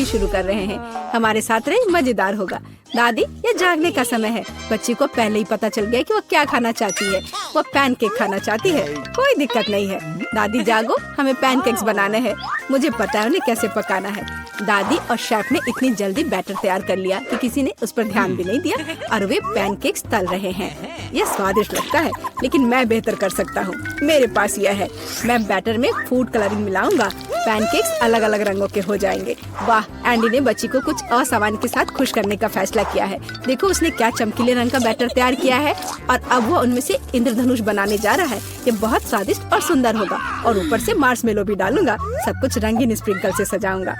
शुरू कर रहे हैं। हमारे साथ रहे, मजेदार होगा। दादी, ये जागने का समय है। बच्ची को पहले ही पता चल गया कि वो क्या खाना चाहती है। वो पैनकेक खाना चाहती है। कोई दिक्कत नहीं है। दादी जागो, हमें पैनकेक्स बनाने हैं। मुझे पता है उन्हें कैसे पकाना है। दादी और शेफ ने इतनी जल्दी बैटर तैयार कर लिया कि किसी ने उस पर ध्यान भी नहीं दिया और वे पैनकेक्स तल रहे हैं। यह स्वादिष्ट लगता है, लेकिन मैं बेहतर कर सकता हूँ। मेरे पास यह है। मैं बैटर में फूड कलरिंग मिलाऊंगा। पैनकेक्स अलग अलग रंगों के हो जाएंगे। वाह, एंडी ने बच्ची को कुछ असामान्य के साथ खुश करने का फैसला किया है। देखो, उसने क्या चमकीले रंग का बैटर तैयार किया है और अब वो उनमें से इंद्रधनुष बनाने जा रहा है। ये बहुत स्वादिष्ट और सुंदर होगा। और ऊपर से मार्शमेलो भी डालूंगा। सब कुछ रंगीन स्प्रिंकल से सजाऊंगा।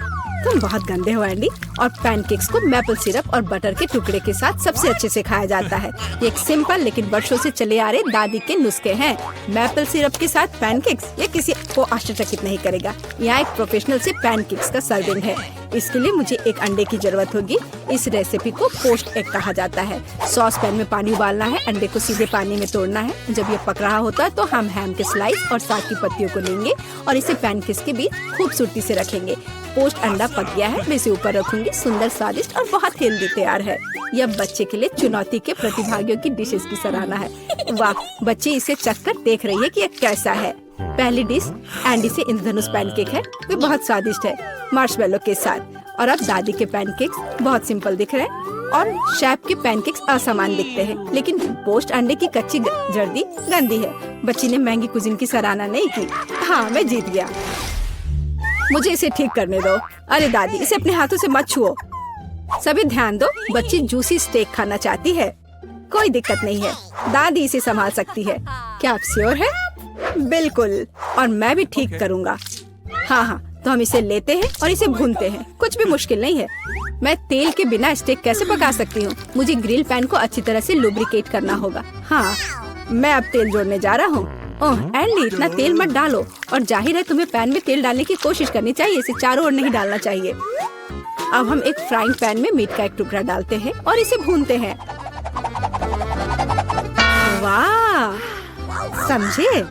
तुम बहुत गंदे हो एंडी। और पैनकेक्स को मैपल सिरप और बटर के टुकड़े के साथ सबसे अच्छे से खाया जाता है। ये एक सिंपल लेकिन वर्षों से चले आ रहे दादी के नुस्खे हैं। मैपल सिरप के साथ पैनकेक्स, ये किसी को आश्चर्यचकित नहीं करेगा। यहाँ एक प्रोफेशनल से पैनकेक्स का सर्विंग है। इसके लिए मुझे एक अंडे की जरूरत होगी। इस रेसिपी को पोस्ट एग कहा जाता है। सॉस पैन में पानी उबालना है। अंडे को सीधे पानी में तोड़ना है। जब ये पक रहा होता है तो हम हैम के स्लाइस और साग की पत्तियों को लेंगे और इसे पैनकेक्स के बीच खूबसूरती से रखेंगे। पोस्ट अंडा पक गया है, मैं इसे ऊपर रखूंगी। सुंदर, स्वादिष्ट और बहुत हेल्दी तैयार है। यह बच्चे के लिए चुनौती के प्रतिभागियों की डिशेस की सराहना है। वाह, बच्चे इसे चखकर देख रही है कि यह कैसा है। पहली डिश एंडी से इंद्रधनुष पैनकेक है। वे बहुत स्वादिष्ट है, मार्शमेलो के साथ। और अब दादी के पैनकेक्स बहुत सिंपल दिख रहे हैं और शेफ के पैनकेक्स असामान्य दिखते हैं। लेकिन पोस्ट अंडे की कच्ची जर्दी गंदी है। बच्ची ने महंगी कुजीन की सराहना नहीं की। हाँ, मैं जीत गया। मुझे इसे ठीक करने दो। अरे दादी, इसे अपने हाथों से मत छुओ। सभी ध्यान दो, बच्ची जूसी स्टेक खाना चाहती है। कोई दिक्कत नहीं है, दादी इसे संभाल सकती है। क्या आप श्योर है? बिल्कुल, और मैं भी ठीक करूँगा। हाँ, तो हम इसे लेते हैं और इसे भूनते हैं। कुछ भी मुश्किल नहीं है। मैं तेल के बिना स्टेक कैसे पका सकती हूँ? मुझे ग्रिल पैन को अच्छी तरह से लुब्रिकेट करना होगा। हाँ, मैं अब तेल जोड़ने जा रहा हूँ। ओह एंडी, इतना तेल मत डालो। और जाहिर है तुम्हें पैन में तेल डालने की कोशिश करनी चाहिए। इसे चारों ओर नहीं डालना चाहिए। अब हम एक फ्राइंग पैन में मीट का एक टुकड़ा डालते हैं और इसे भूनते हैं। वाह, समझे?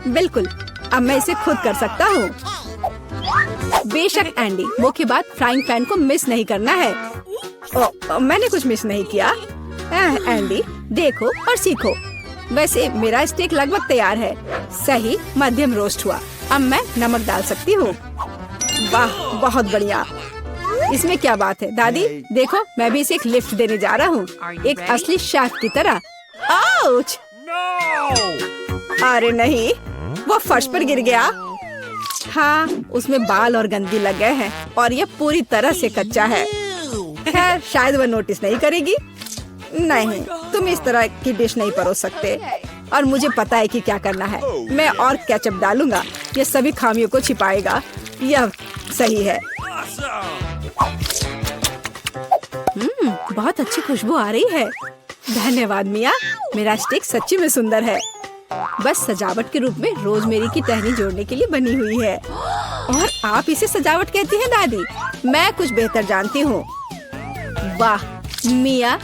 बिल्कुल, अब मैं इसे खुद कर सकता हूँ। बेशक एंडी, मुख्य बात फ्राइंग पैन को मिस नहीं करना है। मैंने कुछ मिस नहीं किया। एंडी देखो और सीखो। वैसे मेरा स्टेक लगभग तैयार है। सही मध्यम रोस्ट हुआ। अब मैं नमक डाल सकती हूँ। वाह बहुत बढ़िया। इसमें क्या बात है दादी, देखो मैं भी इसे एक लिफ्ट देने जा रहा हूँ, एक असली शेफ की तरह। आउच! अरे नहीं, वो फर्श पर गिर गया। हाँ, उसमें बाल और गंदगी लग गए हैं और ये पूरी तरह से कच्चा है। खैर शायद वह नोटिस नहीं करेगी। नहीं, तुम इस तरह की डिश नहीं परोस सकते और मुझे पता है कि क्या करना है। मैं और केचप डालूंगा, ये सभी खामियों को छिपाएगा। यह सही है। बहुत अच्छी खुशबू आ रही है। धन्यवाद मिया, मेरा स्टेक सच्ची में सुंदर है। बस सजावट के रूप में रोजमेरी की टहनी जोड़ने के लिए बनी हुई है। और आप इसे सजावट कहती हैं दादी? मैं कुछ बेहतर जानती हूँ। वाह, मिया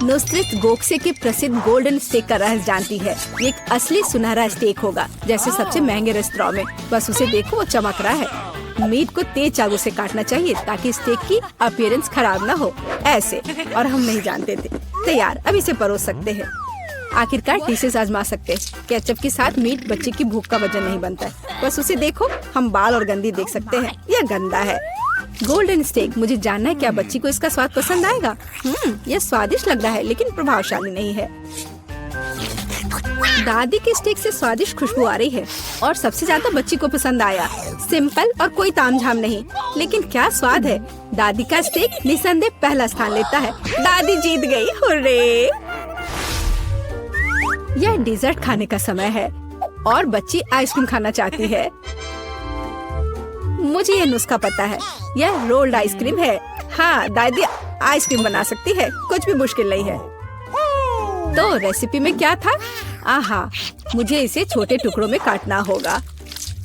नुसरत गोखसे के प्रसिद्ध गोल्डन स्टेक का रहस्य जानती है। ये एक असली सुनहरा स्टेक होगा, जैसे सबसे महंगे रेस्तरां में। बस उसे देखो, वो चमक रहा है। मीट को तेज चाकू से काटना चाहिए ताकि स्टेक की अपीयरेंस खराब ना हो। ऐसे, और हम नहीं जानते थे। तैयार, अब इसे परोस सकते हैं। आखिरकार डिशेस आजमा सकते हैं। केचप के साथ मीट बच्चे की भूख का वजन नहीं बनता है। बस उसे देखो, हम बाल और गंदी देख सकते हैं। यह गंदा है। गोल्डन स्टेक, मुझे जानना है क्या बच्ची को इसका स्वाद पसंद आएगा। यह स्वादिष्ट लग रहा है लेकिन प्रभावशाली नहीं है। दादी के स्टेक से स्वादिष्ट खुशबू आ रही है और सबसे ज्यादा बच्ची को पसंद आया। सिंपल और कोई तामझाम नहीं, लेकिन क्या स्वाद है। दादी का स्टेक निसंदेह पहला स्थान लेता है। दादी जीत गई, हुर्रे! यह डिजर्ट खाने का समय है और बच्ची आइसक्रीम खाना चाहती है। मुझे यह नुस्खा पता है। यह रोल्ड आइसक्रीम है। हाँ, दादी आइसक्रीम बना सकती है, कुछ भी मुश्किल नहीं है। तो रेसिपी में क्या था? आहा, मुझे इसे छोटे टुकड़ों में काटना होगा।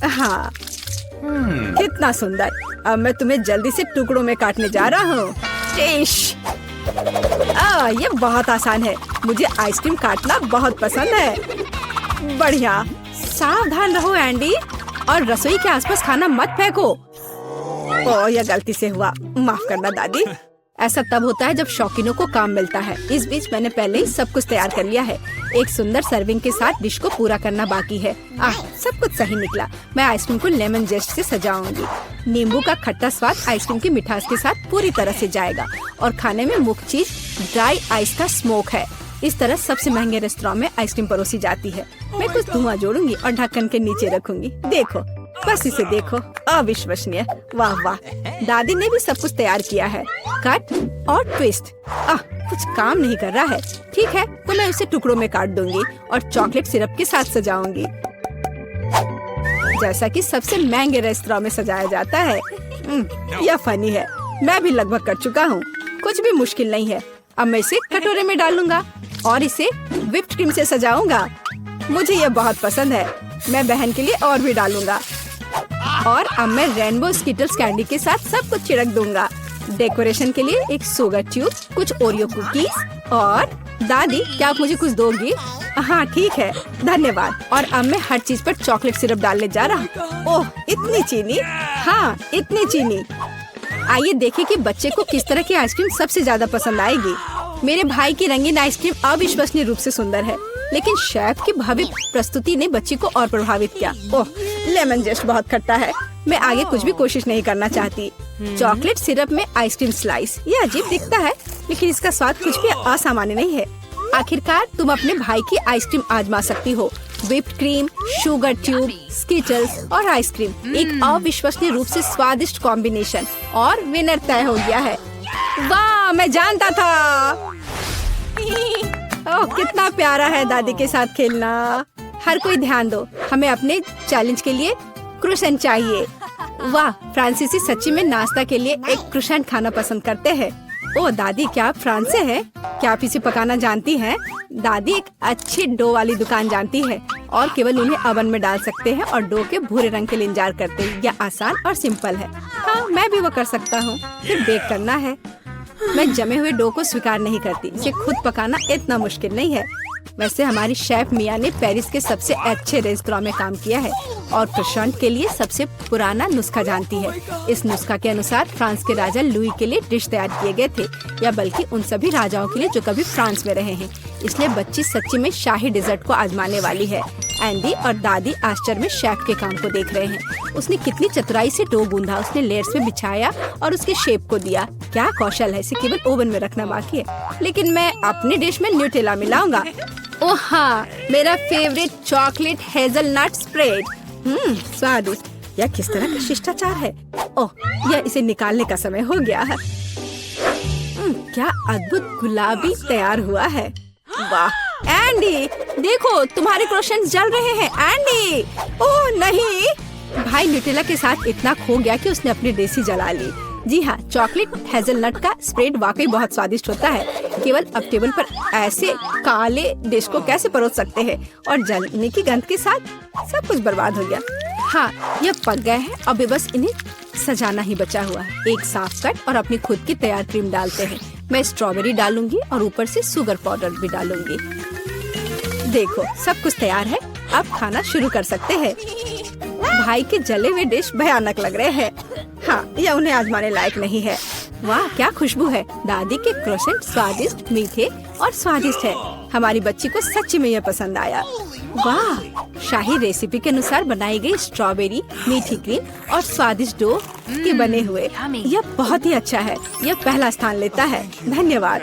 हाँ, कितना सुंदर। अब मैं तुम्हें जल्दी से टुकड़ों में काटने जा रहा हूँ। ये बहुत आसान है। मुझे आइसक्रीम काटना बहुत पसंद है। बढ़िया। सावधान रहो एंडी, और रसोई के आसपास खाना मत फेंको। यह गलती से हुआ, माफ करना दादी। ऐसा तब होता है जब शौकीनों को काम मिलता है। इस बीच मैंने पहले ही सब कुछ तैयार कर लिया है। एक सुंदर सर्विंग के साथ डिश को पूरा करना बाकी है। सब कुछ सही निकला। मैं आइसक्रीम को लेमन जेस्ट से सजाऊंगी। नींबू का खट्टा स्वाद आइसक्रीम की मिठास के साथ पूरी तरह से जाएगा और खाने में मुख्य चीज ड्राई आइस का स्मोक है। इस तरह सबसे महंगे रेस्तरां में आइसक्रीम परोसी जाती है। मैं कुछ धुआं जोड़ूंगी और ढक्कन के नीचे रखूंगी। देखो, बस इसे देखो, अविश्वसनीय। वाह वाह, दादी ने भी सब कुछ तैयार किया है। कट और ट्विस्ट। कुछ काम नहीं कर रहा है। ठीक है, तो मैं उसे टुकड़ों में काट दूंगी और चॉकलेट सिरप के साथ सजाऊंगी, जैसा कि सबसे महंगे रेस्तरां में सजाया जाता है। यह फनी है। मैं भी लगभग कर चुका हूँ। कुछ भी मुश्किल नहीं है। अब मैं इसे कटोरे में डालूंगा और इसे व्हिप्ड क्रीम से सजाऊंगा। मुझे यह बहुत पसंद है। मैं बहन के लिए और भी डालूंगा। और अब मैं रेनबो स्किटल्स कैंडी के साथ सब कुछ छिड़क दूंगा। डेकोरेशन के लिए एक शुगर ट्यूब, कुछ ओरियो कुकीज और दादी, क्या आप मुझे कुछ दोगी? हाँ ठीक है, धन्यवाद। और अब मैं हर चीज पर चॉकलेट सिरप डालने जा रहा हूँ। ओह, इतनी चीनी। हाँ, इतनी चीनी। आइए देखें कि बच्चे को किस तरह की आइसक्रीम सबसे ज्यादा पसंद आएगी। मेरे भाई की रंगीन आइसक्रीम अविश्वसनीय रूप से सुंदर है, लेकिन शेफ की भव्य प्रस्तुति ने बच्ची को और प्रभावित किया। ओह, लेमन जेस्ट बहुत खट्टा है। मैं आगे कुछ भी कोशिश नहीं करना चाहती। चॉकलेट सिरप में आइसक्रीम स्लाइस, ये अजीब दिखता है, लेकिन इसका स्वाद कुछ भी असामान्य नहीं है। आखिरकार तुम अपने भाई की आइसक्रीम आजमा सकती हो। Whipped cream, sugar tube, Skittles और आइसक्रीम, एक अविश्वसनीय रूप से स्वादिष्ट कॉम्बिनेशन, और विनर तय हो गया है। वाह, मैं जानता था। ओह, कितना प्यारा है दादी के साथ खेलना। हर कोई ध्यान दो, हमें अपने चैलेंज के लिए क्रोसेंट चाहिए। वाह, फ्रांसीसी सच्ची में नाश्ता के लिए एक क्रोसेंट खाना पसंद करते हैं। ओह दादी, क्या आप फ्रांस से हैं? क्या आप इसे पकाना जानती हैं? दादी एक अच्छी डो वाली दुकान जानती है और केवल उन्हें ओवन में डाल सकते हैं और डो के भूरे रंग के लिए इंतजार करते हैं। यह आसान और सिंपल है। हाँ, मैं भी वो कर सकता हूँ। फिर बेक करना है। मैं जमे हुए डो को स्वीकार नहीं करती। इसे खुद पकाना इतना मुश्किल नहीं है। वैसे हमारी शेफ मिया ने पेरिस के सबसे अच्छे रेस्तरां में काम किया है। और क्रोसेंट के लिए सबसे पुराना नुस्खा जानती है। इस नुस्खा के अनुसार फ्रांस के राजा लुई के लिए डिश तैयार किए गए थे, या बल्कि उन सभी राजाओं के लिए जो कभी फ्रांस में रहे हैं। इसलिए बच्ची सच्ची में शाही डिजर्ट को आजमाने वाली है। एंडी और दादी आश्चर्य में शेफ के काम को देख रहे हैं। उसने कितनी चतुराई से डो गूंधा, उसने लेयर्स में बिछाया और उसके शेप को दिया। क्या कौशल है, इसे केवल ओवन में रखना बाकी है। लेकिन मैं अपनी डिश में न्यूटेला मिलाऊंगा। ओह हाँ, मेरा फेवरेट चॉकलेट हेजलनट स्प्रेड। स्वादिष्ट। यह किस तरह का शिष्टाचार है। ओह, यह इसे निकालने का समय हो गया है। क्या अद्भुत गुलाबी तैयार हुआ है। वाह एंडी, देखो तुम्हारे क्रोसेंट्स जल रहे हैं। एंडी, ओह नहीं। भाई न्यूटेला के साथ इतना खो गया कि उसने अपनी देसी जला ली। जी हाँ, चॉकलेट हेजलनट का स्प्रेड वाकई बहुत स्वादिष्ट होता है। केवल अब टेबल पर ऐसे काले डिश को कैसे परोस सकते हैं, और जलने की गंध के साथ सब कुछ बर्बाद हो गया। हाँ, यह पक गए हैं, अब बस इन्हें सजाना ही बचा हुआ है। एक साफ कट और अपनी खुद की तैयार क्रीम डालते हैं। मैं स्ट्रॉबेरी डालूंगी और ऊपर से शुगर पाउडर भी डालूंगी। देखो सब कुछ तैयार है, अब खाना शुरू कर सकते हैं। भाई के जले हुए डिश भयानक लग रहे हैं। हाँ, यह उन्हें आजमाने लायक नहीं है। वाह क्या खुशबू है। दादी के क्रोसेंट स्वादिष्ट, मीठे और स्वादिष्ट है। हमारी बच्ची को सच्ची में यह पसंद आया। वाह, शाही रेसिपी के अनुसार बनाई गई स्ट्रॉबेरी, मीठी क्रीम और स्वादिष्ट डो के बने हुए। यह बहुत ही अच्छा है। यह पहला स्थान लेता है। धन्यवाद।